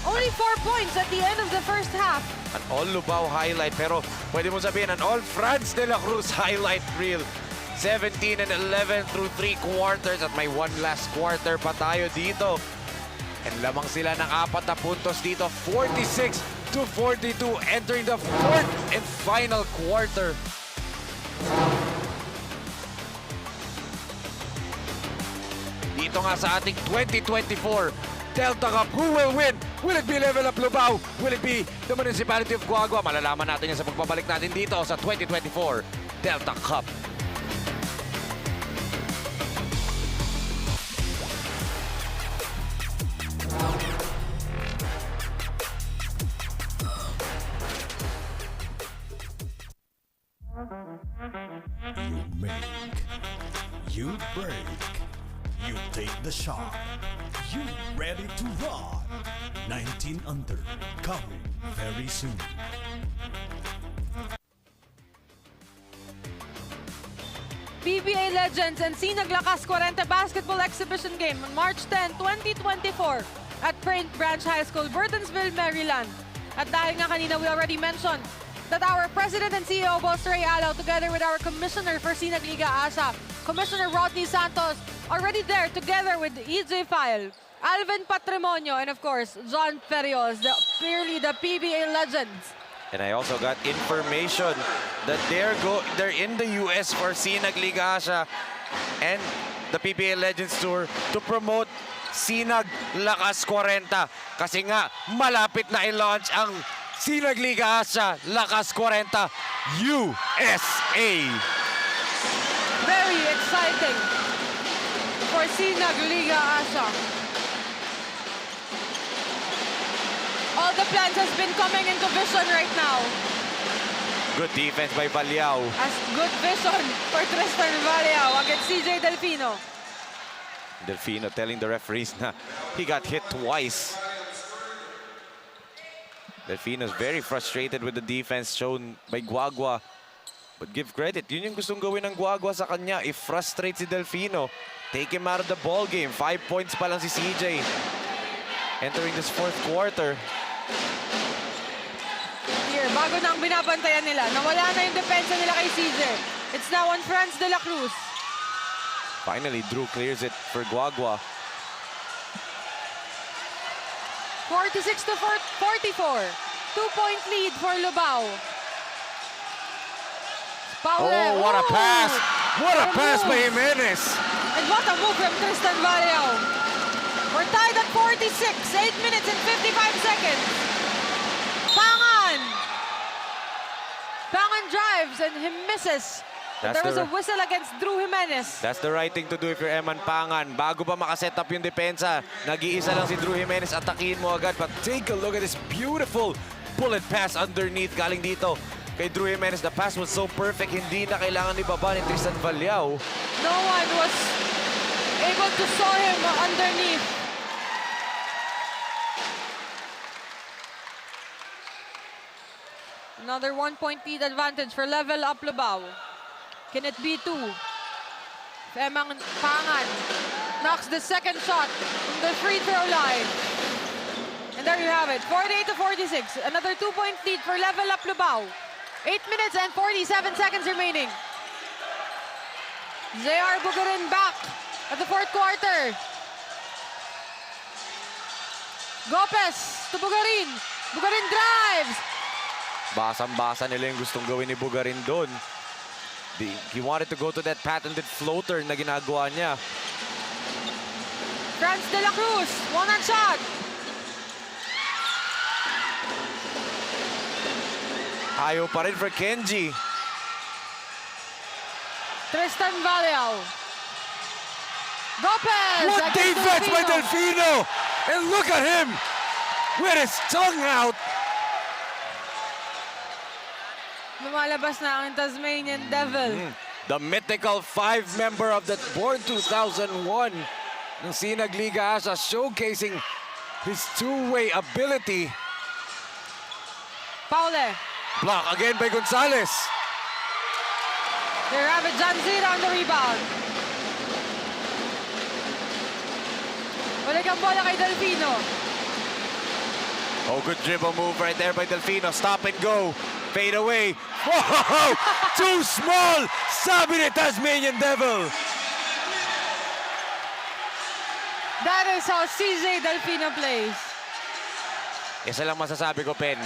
Only 4 points at the end of the first half. An all LUBAO highlight, pero pwede mo sabihin an all Franz de la Cruz highlight reel. 17 and 11 through 3 quarters at may one last quarter pa tayo dito. And lamang sila ng 4 na puntos dito. 46-42 entering the fourth and final quarter. Dito nga sa ating 2024 Delta Cup, who will win? Will it be level up LUBAO? Will it be the Municipality of GUA GUA? Malalaman natin yan sa pagbabalik natin dito sa 2024 Delta Cup. You make, you break, you take the shot, you ready to run. 19 under, coming very soon. PBA Legends and Sinag Lakas 40 Basketball Exhibition Game on March 10, 2024 at Print Branch High School, Burtonsville, Maryland. At dahil nga kanina we already mentioned that our President and CEO, Boss Ray Alaw, together with our Commissioner for Sinag Liga Asa, Commissioner Rodney Santos, already there together with EJ File, Alvin Patrimonio, and of course, John Perios, clearly the PBA legends. And I also got information that they're in the US for Sinag Liga Asia and the PBA Legends Tour to promote Sinag Lakas 40. Kasi nga, malapit na i-launch ang Sinag Liga Asia Lakas 40 USA. Very exciting for Sinag Liga Asia. All the plans has been coming into vision right now. Good defense by Valiao. As good vision for Tristan Valiao against CJ Delfino. Delfino telling the referees na he got hit twice. Delfino's very frustrated with the defense shown by GUA GUA. But give credit, yun yung gustong gawin ng GUA GUA sa kanya. If frustrate si Delfino, take him out of the ball game. 5 points pa lang si CJ. Entering this fourth quarter. Here, bago na ang binabantayan nila. Nawala na yung depensa nila kay CJ. It's now on Franz de la Cruz. Finally, Drew clears it for GUA GUA. 46-44. 2-point lead for LUBAO. Oh, what a pass! What a pass by Jimenez! And what a move from Tristan Valiao. We're tied at 46, 8 minutes and 55 seconds. Pangan! Pangan drives and he misses. There was a whistle against Drew Jimenez. That's the right thing to do if you're Eman Pangan. Bago pa makaset up yung depensa, nag-iisa lang si Drew Jimenez, atakihin mo agad. But take a look at this beautiful bullet pass underneath galing dito kay Drew Jimenez. The pass was so perfect, hindi na kailangan ibaba ni Tristan Valiao. No one was able to saw him underneath. Another 1-point lead advantage for level up LUBAO. Can it be 2? Emang Pangan knocks the second shot from the free throw line. And there you have it, 48-46. Another 2-point lead for level up LUBAO. 8 minutes and 47 seconds remaining. JR Bugarin back at the fourth quarter. Gopes to Bugarin. Bugarin drives. Basang-basa nila yung gustong gawin ni Bugarin doon. He wanted to go to that patented floater na ginagawa niya. Franz de la Cruz, one-hand shot. Ayaw pa rin for Kenji. Tristan Valiao. Gopes. What against defense by Delfino. Delfino! And look at him with his tongue out. Lumalabas na ang Tasmanian Devil. The mythical 5-member of the Born 2001 ng Sinag Liga Asa, showcasing his two-way ability. Paule. Block again by Gonzalez. They have it, Janzira on the rebound. Balik ang bola kay Delfino. Oh, good dribble move right there by Delfino. Stop and go. Fade away. Whoa! Too small! Sabi ni Tasmanian Devil. That is how CJ Delfino plays. Isa lang masasabi ko, Pen.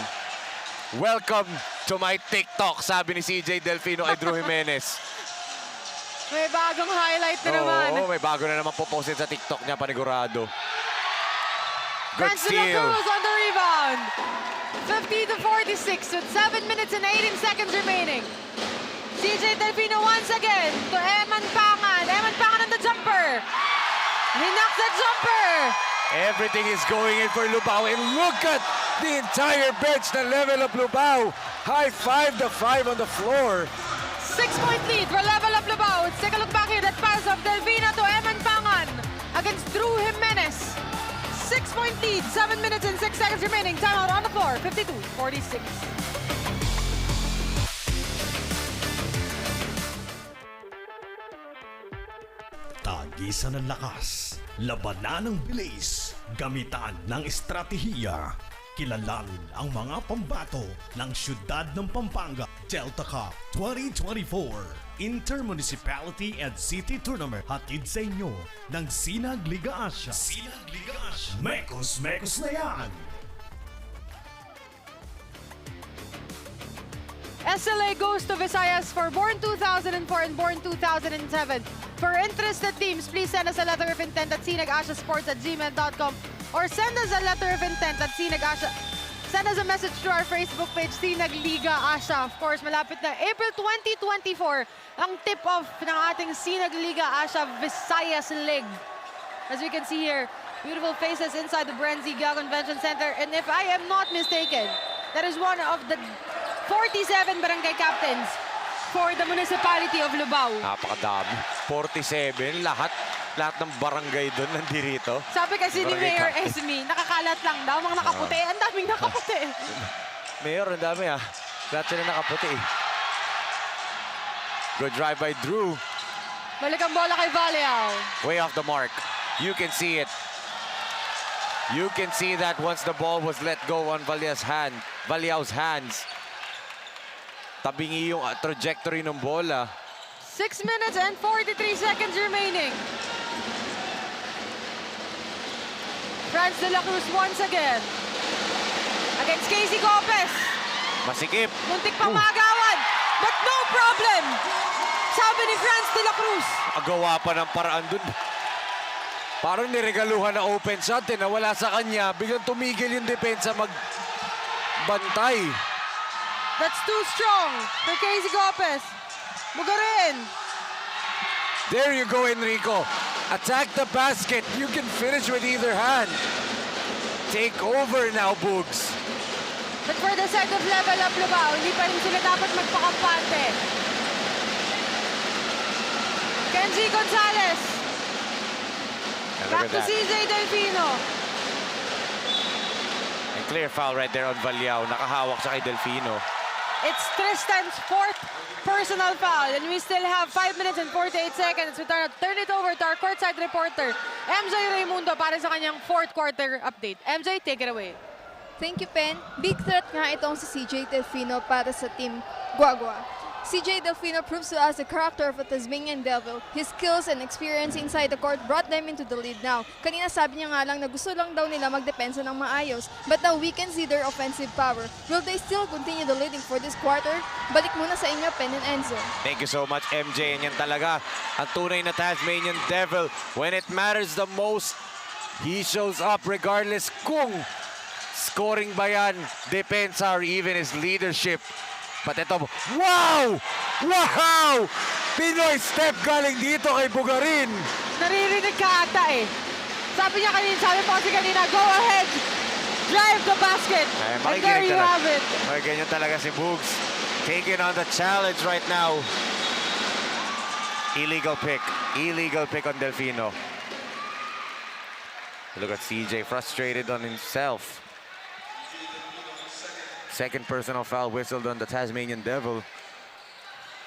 Welcome to my TikTok, sabi ni CJ Delfino kay Drew Jimenez. May bagong highlight na naman. Oo, may bago na naman poposted sa TikTok niya, panigurado. Good Franz de la steal. Cruz on the rebound. 50-46 with 7 minutes and 18 seconds remaining. CJ Delfino once again to Eman Pangan. Eman Pangan on the jumper. He knocks the jumper. Everything is going in for LUBAO. And look at the entire bench, the level of LUBAO. High five the 5 on the floor. 6-point lead for level up LUBAO. Let's take a look back here. That pass of Delfino to Eman Pangan against Drew Jimenez. 6-point lead, 7 minutes and 6 seconds remaining. Timeout on the floor, 52-46. Tagisan ng lakas, labanan ng bilis, gamitan ng estratehiya. Kilalanin ang mga pambato ng siyudad ng Pampanga Delta Cup 2024 Intermunicipality and City Tournament. Hatid sa inyo ng Sinag Liga Asia. Sinag Liga Asia. Mekos na yan! SLA goes to Visayas for Born 2004 and Born 2007. For interested teams, please send us a letter of intent at sinagasiasports@gmail.com or send us a letter of intent at Sinag-Asia. Send us a message to our Facebook page, Sinag Liga Asia. Of course, malapit na April 2024 ang tip-off ng ating Sinag Liga Asia Visayas League. As we can see here, beautiful faces inside the BREN GUA Convention Center. And if I am not mistaken, that is one of the 47 barangay captains for the municipality of LUBAO. Napakadami. 47, lahat ng barangay doon nandirito. Sabi kasi ni Barangay Mayor captain. Esme, nakakalat lang daw, mga nakaputi. Ang daming nakaputi. Mayor, ang dami ah. Lahat sila nakaputi. Good drive by Drew. Balik ang bola kay Valiao. Way off the mark. You can see it. You can see that once the ball was let go on Valiao's hands. Tabingi yung trajectory ng bola. 6 minutes and 43 seconds remaining. Franz de la Cruz once again. Against Casey Gopes. Masikip. Muntik pang maagawan. But no problem. Sabi ni Franz de la Cruz. Agawa pa ng paraan dun. Parang niregaluhan na open shot na wala sa kanya. Biglang tumigil yung depensa magbantay. That's too strong for Casey Gopes. Bugarin. There you go, Enrico. Attack the basket. You can finish with either hand. Take over now, Bugs. But for the side of level up LUBAO, hindi pa rin sila dapat magpakampante. Kenji Gonzalez. Back to CJ Delfino. And clear foul right there on Valiao. Nakahawak sa kay Delfino. It's Tristan's 4th personal foul, and we still have 5 minutes and 48 seconds. We turn it over to our courtside reporter, MJ Raimundo, para sa kanyang 4th quarter update. MJ, take it away. Thank you, Pen. Big threat nga itong si CJ Delfino para sa team GUA GUA. CJ Delfino proves to us the character of a Tasmanian Devil. His skills and experience inside the court brought them into the lead now. Kanina sabi niya nga lang na gusto lang daw nila magdepensa ng maayos, but now we can see their offensive power. Will they still continue the leading for this quarter? Balik muna sa inyo, Pen and Enzo. Thank you so much, MJ. And yan talaga ang tunay na Tasmanian Devil. When it matters the most, he shows up regardless kung scoring ba yan, depensa, or even his leadership. But ito, wow! Wow! Pinoy step galing dito kay Bugarin. Naririnig ka ata eh. Sabi po kasi kanina, go ahead, drive the basket. And there you have it. May ganyan talaga si Bugs. Taking on the challenge right now. Illegal pick on Delfino. Look at CJ, frustrated on himself. Second personal foul whistled on the Tasmanian Devil.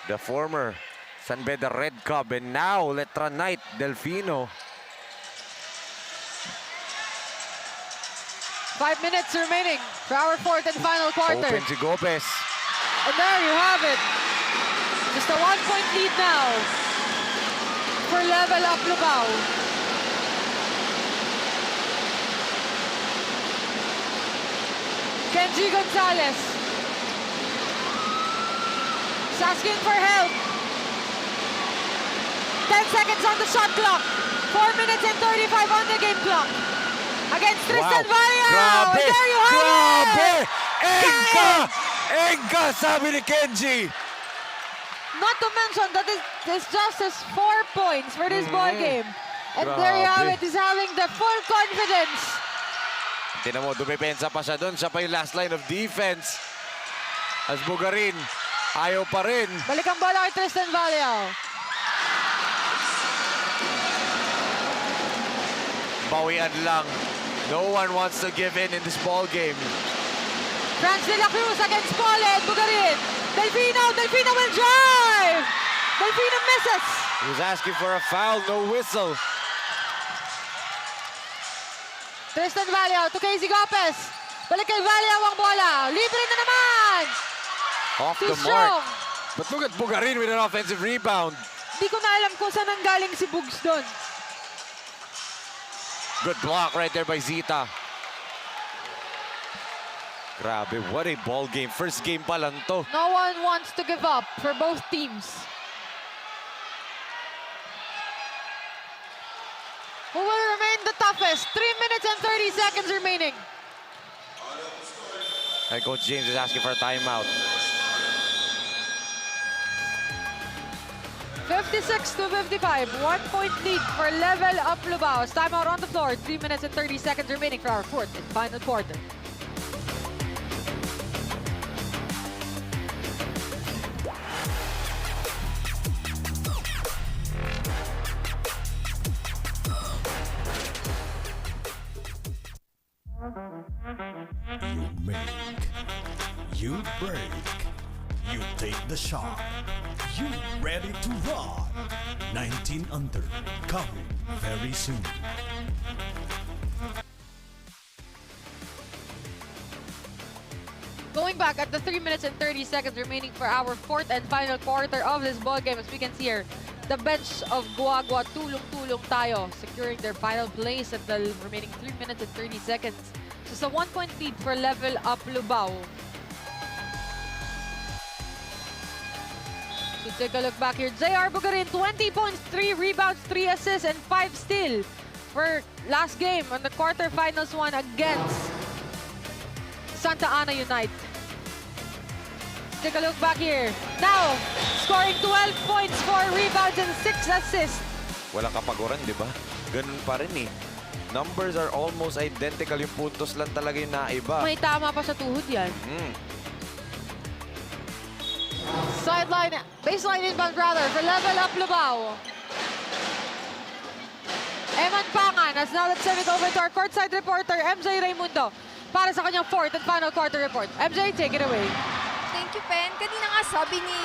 The former San Beda Red Cub, and now Letra Knight Delfino. 5 minutes remaining for our fourth and final quarter. Open si Gopez. And there you have it. Just a 1-point lead now for Level Up Lubao. Kenji Gonzalez is asking for help. 10 seconds on the shot clock. 4 minutes and 35 on the game clock. Against Tristan Valia. Grabe! There you have Grabe! it. Enga! Sabi ni Kenji. Not to mention that it's just his 4 points for this ball game. And there you have it. He's having the full confidence. Tinan mo, dumipensa pa siya doon. Siya pa yung last line of defense. As Bugarin, ayaw pa rin. Balik ang bola kay Tristan Valia. Bawian lang. No one wants to give in this ball game. Franz de la Cruz against Pole and Bugarin. Delfino will drive. Delfino misses. He was asking for a foul, no whistle. Tristan Valia to Casey Gopez. Balik kay Valia ang bola. Libre na naman. Off Too the strong. mark. But look at Bugarin with an offensive rebound. Di ko na alam kung saan nanggaling si Bugs doon. Good block right there by Zita. Grabe, what a ball game. First game pa lang to. No one wants to give up for both teams. Who will remain the toughest? 3 minutes and 30 seconds remaining. And Coach James is asking for a timeout. 56 to 55. 1-point lead for Level Up Lubao. Timeout on the floor. 3 minutes and 30 seconds remaining for our fourth and final quarter. You make, you break, you take the shot, you ready to rock. 19 under, coming very soon. Going back at the 3 minutes and 30 seconds remaining for our fourth and final quarter of this ball game, as we can see here, the bench of GUA GUA Tulong Tulong tayo, securing their final place at the remaining 3 minutes and 30 seconds. Just a 1-point lead for Level Up Lubao. So take a look back here. JR Bugarin, 20 points, 3 rebounds, 3 assists, and 5 steal for last game on the quarterfinals one against Santa Ana Unite. Take a look back here. Now, scoring 12 points, 4 rebounds, and 6 assists. Walang kapaguran, di ba? Ganun pa rin eh. Numbers are almost identical. Yung puntos lang talaga yung naiba. May tama pa sa tuhod yan. Sideline, baseline inbound rather for Level Up Lubao. Eman Pangan has now let's send it over to our courtside reporter, MJ Raimundo, para sa kanyang fourth and final quarter report. MJ, take it away. Thank you, Pen. Kanina nga sabi ni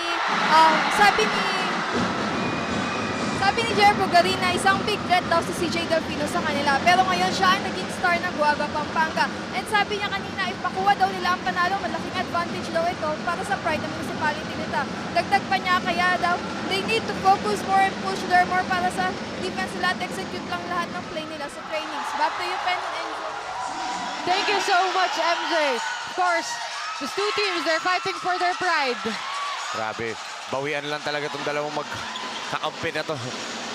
Sabi ni Jer Bugarin na isang big threat daw si CJ Delfino sa kanila. Pero ngayon siya ang naging star ng GUA GUA Pampanga. And sabi niya kanina, ipakuha daw nila ang panalo, malaking advantage daw ito para sa pride ng municipality nila. Dagdag pa niya, kaya daw, they need to focus more and push their more para sa defense nila at execute lang lahat ng play nila sa trainings. Back to you, Pen and Enzo. Thank you so much, MJ. Of course, these two teams, they're fighting for their pride. Grabe. Bawian lang talaga itong dalawang magkakampi na to.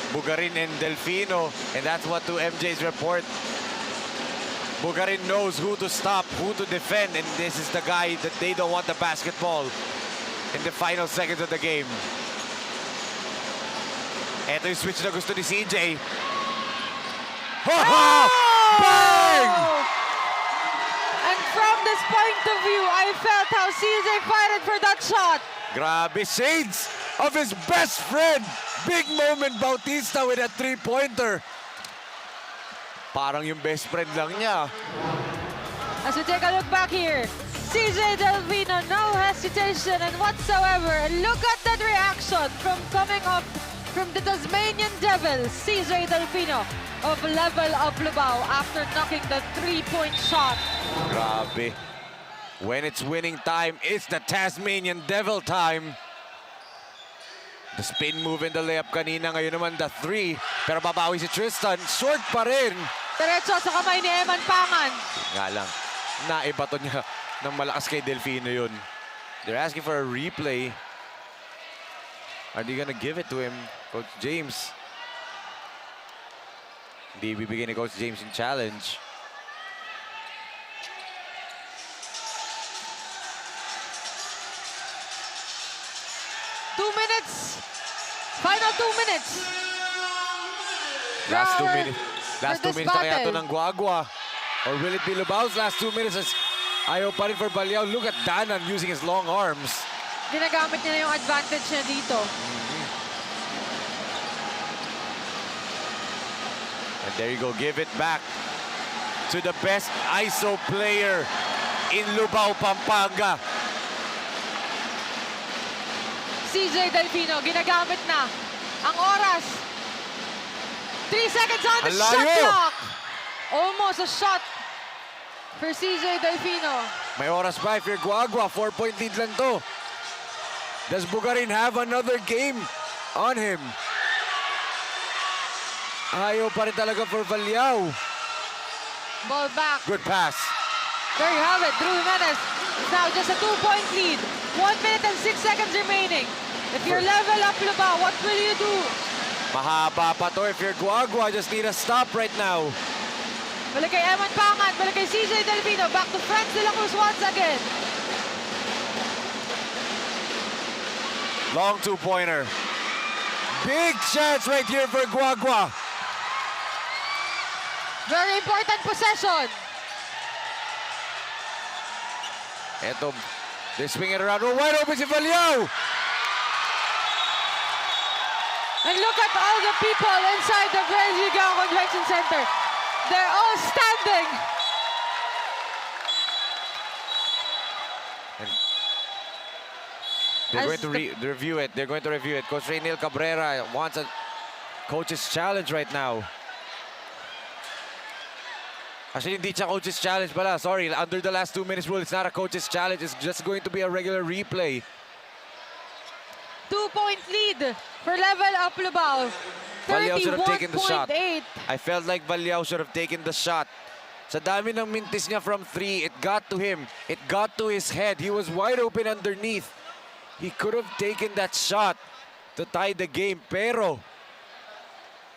Bugarin and Delfino. And that's what to MJ's report. Bugarin knows who to stop, who to defend. And this is the guy that they don't want the basketball in the final seconds of the game. Ito yung switch na gusto ni CJ. Ha-ha! Bang! And from this point of view, I felt how CJ fighted for that shot. Grabe, shades of his best friend. Big moment, Bautista with a three-pointer. Parang yung best friend lang niya. As we take a look back here, CJ Delfino, no hesitation and whatsoever. And look at that reaction from coming up from the Tasmanian Devil, CJ Delfino of Level Up LUBAO after knocking the three-point shot. Grabe. When it's winning time, it's the Tasmanian Devil time. The spin move and the layup kanina. Ngayon naman the three. Pero babawi si Tristan. Short pa rin. Diretso sa kamay ni Eman Pangan. Nga lang. Naibato niya ng malakas kay Delfino yun. They're asking for a replay. Are they gonna give it to him? Coach James. Hindi bibigyan ni Coach James yung challenge. Final 2 minutes. Last 2 minutes. For Last 2 this minutes na kaya ito battle. ng GUA GUA. Or will it be LUBAO's last 2 minutes as ayaw pa rin for Baliao. Look at Danan using his long arms. Ginagamit niya na yung advantage niya dito. And there you go, give it back to the best ISO player in LUBAO, Pampanga. CJ Delfino, ginagamit na ang oras. 3 seconds on the Ang shot layo. clock. Almost a shot for CJ Delfino. May oras pa if you're GUA GUA, 4-point lead lang to. Does Bugarin have another game on him? Ayaw pa rin talaga for Baliao. Ball back. Good pass. There you have it. Drew Jimenez. It's now just a 2-point lead. 1 minute and 6 seconds remaining. If you're Level Up LUBAO, what will you do? Mahaba pa to if you're GUA GUA. Just need a stop right now. Balik kay Eman Pangan. Balik kay CJ Delfino. Back to Franz de la Cruz once again. Long two-pointer. Big chance right here for GUA GUA. Very important possession. Eto, they're swinging around. Oh, wide open si Baliao. And look at all the people inside the BREN GUIAO Convention Center. They're all standing. They're going to review it. They're going to review it. Coach Rainiel Cabrera wants a coach's challenge right now. Actually, hindi siya coach's challenge pala. Sorry, under the last 2 minutes rule, it's not a coach's challenge. It's just going to be a regular replay. 2-point lead for Level Up LUBAO. Baliao should have taken the shot. 31.8. I felt like Baliao should have taken the shot. Sa dami ng mintis niya from 3, it got to him. It got to his head. He was wide open underneath. He could have taken that shot to tie the game, pero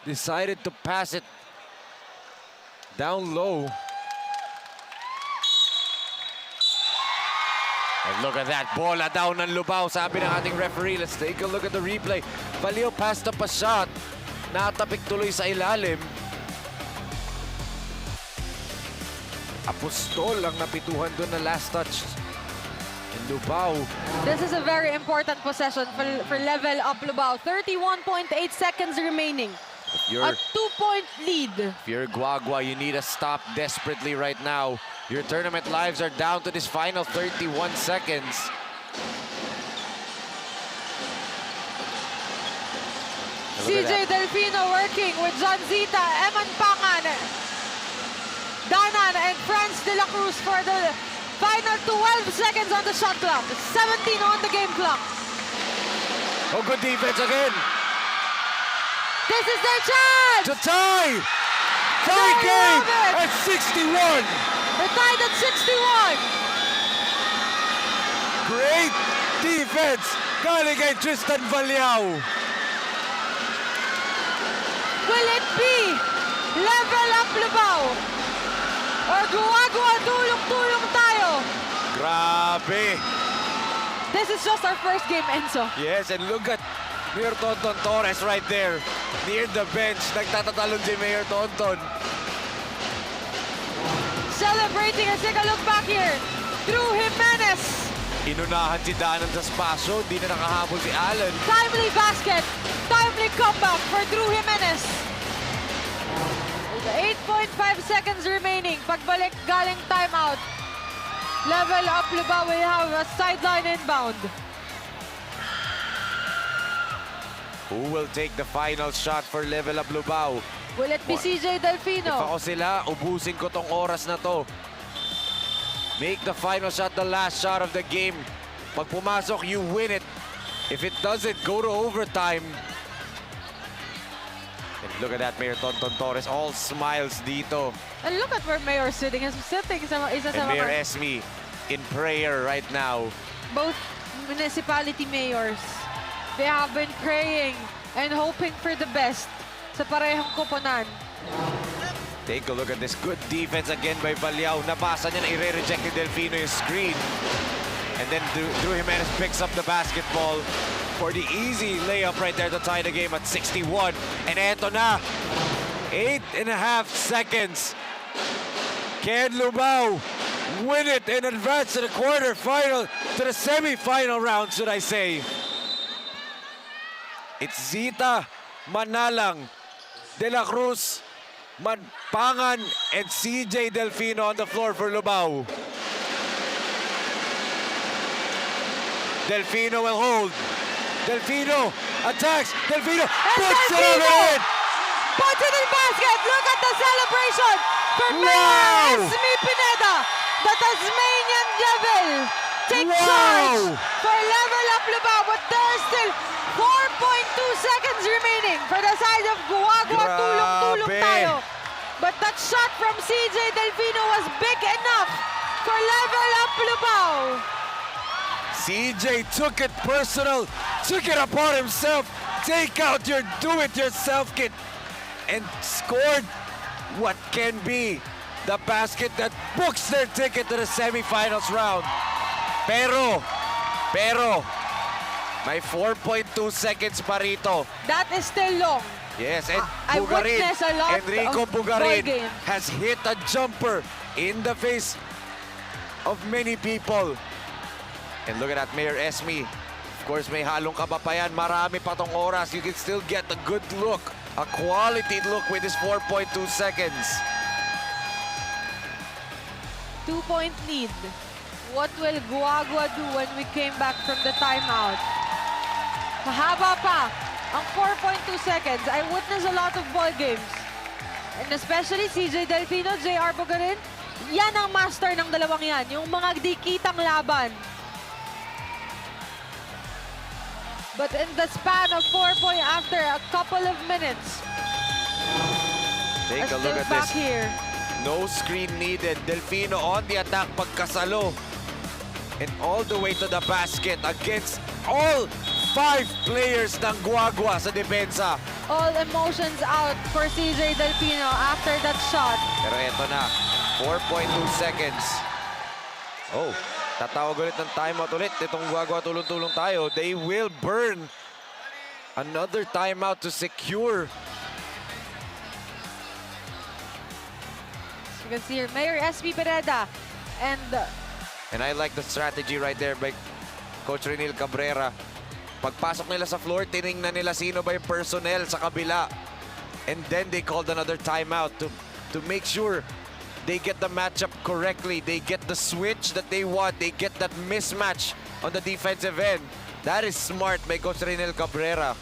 decided to pass it down low. And look at that, bola down ng LUBAO, sabi ng ating referee. Let's take a look at the replay. Baliao passed up a shot. Natapik tuloy sa ilalim. Apostol ang napituhan doon na last touch. And LUBAO. This is a very important possession for Level Up LUBAO. 31.8 seconds remaining. A 2-point lead. If you're GUA GUA, you need a stop desperately right now. Your tournament lives are down to this final 31 seconds. CJ Delfino working with John Zita, Eman Pangan, Danan, and Franz de la Cruz for the final 12 seconds on the shot clock. 17 on the game clock. Oh, good defense again. This is their chance! To tie! Tie There you game have it. at 61. They're tied at 61. Great defense galing kay Tristan Valiao. Will it be level up Lubao? Or GUA GUA tulong tayo? Grabe. This is just our first game, Enzo. Yes, and look at Mayor Tonton Torres right there near the bench. Nagtatatalon si Mayor Tonton. Celebrating, and take a look back here. Drew Jimenez. Inunahan si Danan sa spaso. Di na nakahabol si Allen. Timely basket. Timely comeback for Drew Jimenez. With 8.5 seconds remaining. Pagbalik galing timeout. Level up Lubao will have a sideline inbound. Who will take the final shot for Level Up Lubao? Will it be CJ If Delfino? ako sila, ubusin ko tong oras na to. Make the final shot the last shot of the game. Pag pumasok, you win it. If it doesn't, go to overtime. And look at that, Mayor Tonton Torres, all smiles dito. And look at where Mayor is sitting. He's sitting sa isa And sa Mayor mga Esme in prayer right now. both municipality mayors. They have been praying and hoping for the best sa parehong koponan. Take a look at this good defense again by Valiao. Nabasa niya na i-reject ni Delfino yung screen. And then Drew Jimenez picks up the basketball for the easy layup right there to tie the game at 61. And eto na, 8.5 seconds. Can Lubao win it and advance to the quarterfinal, to the semi-final round, should I say. It's Zita, Manalang, De La Cruz, Pangan, and CJ Delfino on the floor for Lubao. Delfino will hold. Delfino attacks. Delfino puts it over in. Puts it in basket. Look at the celebration for Mayor Esme Pineda. The Tasmanian Devil takes charge for Level Up Lubao, but there's still 4.2 seconds remaining for the side of GUA GUA tulong tayo. But that shot from CJ Delfino was big enough for Level Up Lubao. CJ took it personal, took it upon himself. Take out your do-it-yourself kit and scored what can be the basket that books their ticket to the semifinals round. Pero, may 4.2 seconds pa rito. That is still long. Yes, and I Bugarin, witnessed a lot Enrico of Bugarin ball games. has hit a jumper in the face of many people. And look at that, Mayor Esme. Of course, may halong kaba pa yan. Marami pa tong oras. You can still get a good look, a quality look with this 4.2 seconds. 2-point lead. What will GUA GUA do when we came back from the timeout? Mahaba pa ang 4.2 seconds. I witnessed a lot of ball games. And especially CJ Delfino, JR Bugarin, yan ang master ng dalawang yan. Yung mga dikitang laban. But in the span of 4 points after a couple of minutes, Take a look at back this. here. No screen needed. Delfino on the attack pagkasalo. And all the way to the basket against all 5 players ng GUA GUA sa depensa. All emotions out for CJ Delfino after that shot. Pero eto na, 4.2 seconds. Oh, tatawag ulit ng timeout ulit. Itong GUA GUA tulong tayo. They will burn another timeout to secure. You can see here, Mayor Esme Pineda And I like the strategy right there by Coach Renil Cabrera. Pagpasok nila sa floor, tiningnan nila sino ba yung personnel sa kabila. And then they called another timeout to make sure they get the matchup correctly. They get the switch that they want. They get that mismatch on the defensive end. That is smart by Coach Renil Cabrera.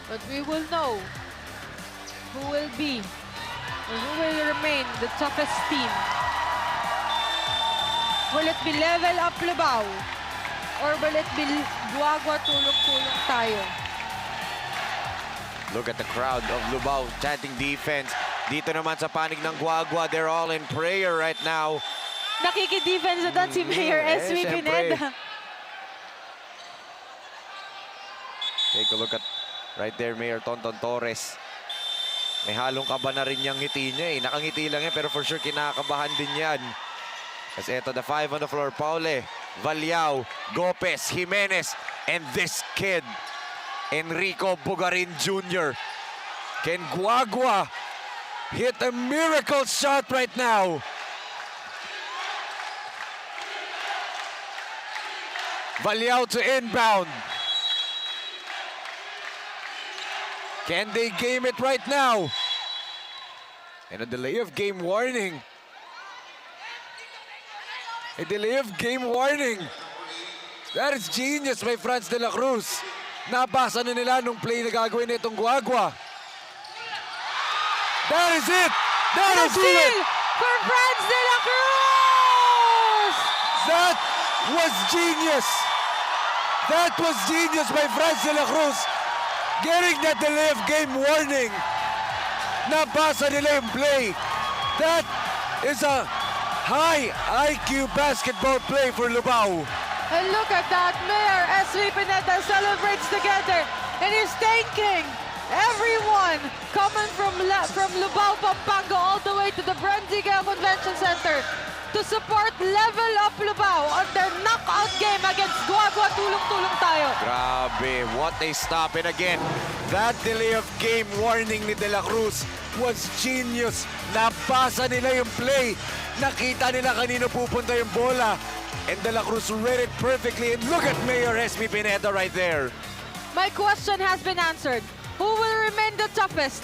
But we will know who will be or who will remain the toughest team. Will it be Level Up Lubao? Or will it be GUA GUA Tulong Tulong tayo? Look at the crowd of Lubao chanting defense. Dito naman sa panig ng GUA GUA, they're all in prayer right now. Nakiki-defense na doon si Mayor SB syempre. Pineda. Take a look at right there, Mayor Tonton Torres. May halong kaba na rin yung ngiti niya eh. Nakangiti lang yan, pero for sure kinakabahan din yan. Kasi ito, the 5 on the floor, Paule, Valiao, Gopez, Jimenez, and this kid, Enrico Bugarin Jr. Can GUA GUA hit a miracle shot right now? Valiao to inbound. Can they game it right now? And a delay of game warning. A delay of game warning. That is genius by Franz de la Cruz. Nabasa na nila nung play na gagawin nitong GUA GUA. That is it! That is it! For Franz de la Cruz! That was genius! That was genius by Franz de la Cruz. Getting that delay of game warning. Nabasa nila yung play. That is a high IQ basketball play for Lubao. And look at that, Mayor SB Pineda celebrates together and he's thanking everyone coming from Lubao, Pampanga all the way to the BREN Convention Center to support Level Up Lubao on their knockout game against GUA GUA Tulong Tulong tayo. Grabe, what a stop. And again, that delay of game warning ni De La Cruz was genius. Nabasa nila yung play. Nakita nila kanino pupunta yung bola. And De La Cruz read it perfectly. And look at Mayor SB Pineda right there. My question has been answered. Who will remain the toughest?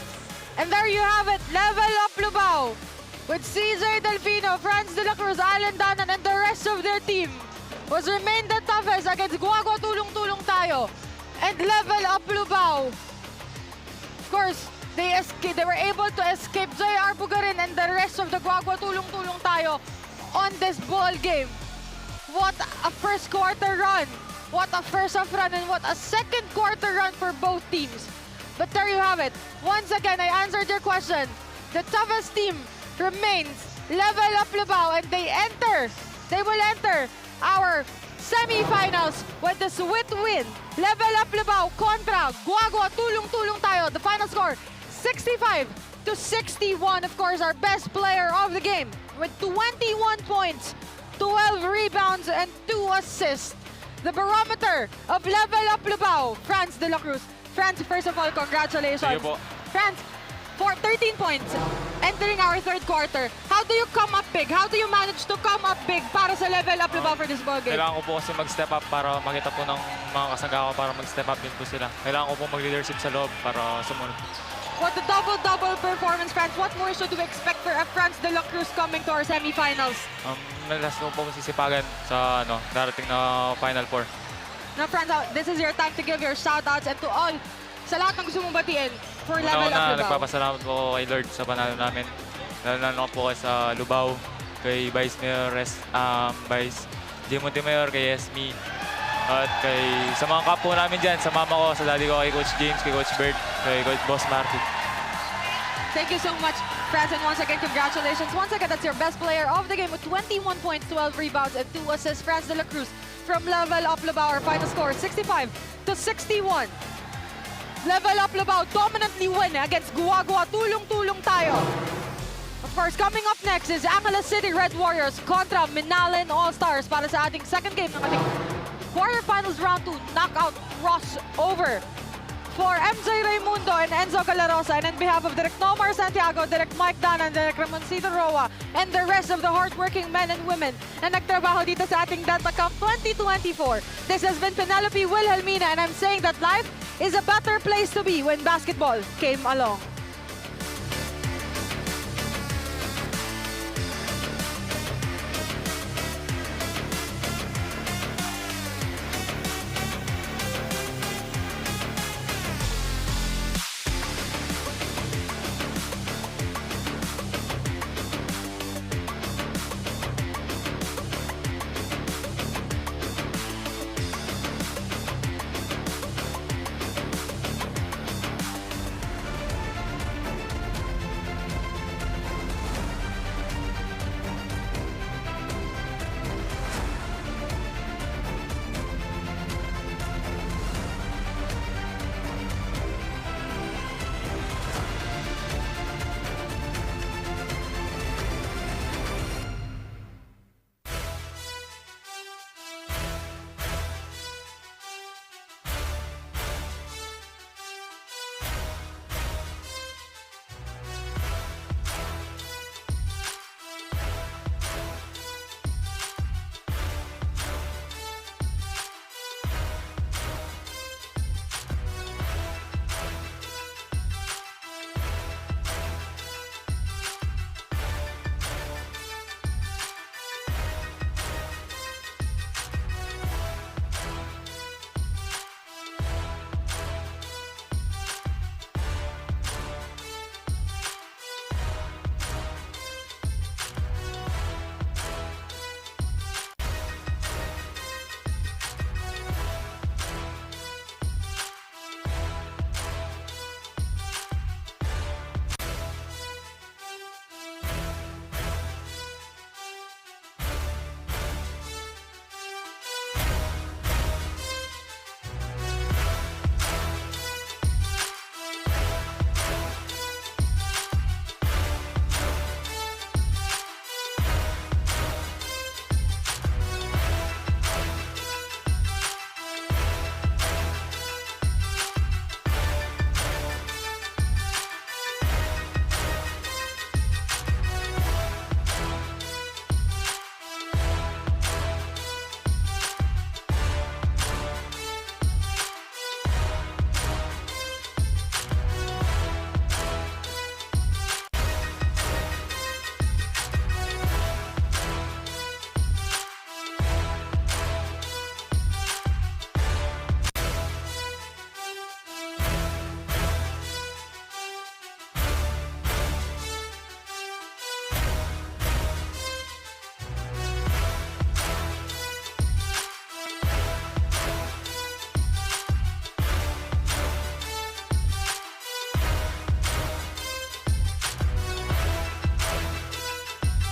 And there you have it, Level Up Lubao. With CJ Delfino, Franz de la Cruz, Alan Danan, and the rest of their team was remain the toughest against GUA GUA Tulong Tulong tayo. And Level Up Lubao. Of course, they were able to escape JR Bugarin and the rest of the GUA GUA Tulong Tulong tayo on this ball game. What a first quarter run. What a first half run and what a second quarter run for both teams. But there you have it. Once again, I answered your question. The toughest team remains Level Up Lubao and they will enter our semi-finals with the sweet win. Level Up Lubao kontra GUA GUA Tulong Tulong tayo. The final score 65-61. Of course, our best player of the game with 21 points, 12 rebounds, and 2 assists. The barometer of Level Up Lubao, Franz de la Cruz. Franz, first of all, congratulations. Thank you po. Franz, for 13 points entering our third quarter. How do you come up big? How do you manage to come up big para sa Level Up Lubao for this ball game? Kailangan ko po kasi mag-step up para makita po ng mga kasangga ko para mag-step up din po sila. Kailangan ko po mag-leadership sa loob para sumunod. What a double-double performance, Franz. What more should we expect for Franz de la Cruz coming to our semi-finals? Last po masisipagan sa darating na Final Four. Now, Franz, this is your time to give your shout-outs and to all sa lahat ng gusto mong batiin for Level Up Lubao. Nagpapasalamat po kay Lord sa panalo namin. Lalo po kay sa Lubao, kay Vice Mayor, Vice Diamond Mayor, kay Esme, at sa mga kapo namin dyan, sa mama ko, sa daddy ko, kay Coach James, kay Coach Bert, kay Coach Boss Marty. Thank you so much, Franz, and once again, congratulations. Once again, that's your best player of the game with 21 points, 12 rebounds, and 2 assists, Franz de la Cruz from Level Up Lubao. Our final score, 65-61. Level Up Lubao dominantly win against GUA GUA Tulong Tulong tayo. Of course, coming up next is Angeles City Red Warriors kontra Minalin All-Stars para sa ating second game ng ating quarterfinals round 2 knockout crossover. For MJ Raimundo and Enzo Galarosa, and on behalf of Direct Nomar Santiago, Direct Mike Danan, Direct Ramoncito Roa, and the rest of the hardworking men and women na nagtrabaho dito sa ating Delta Cup 2024. This has been Penelope Wilhelmina, and I'm saying that life is a better place to be when basketball came along.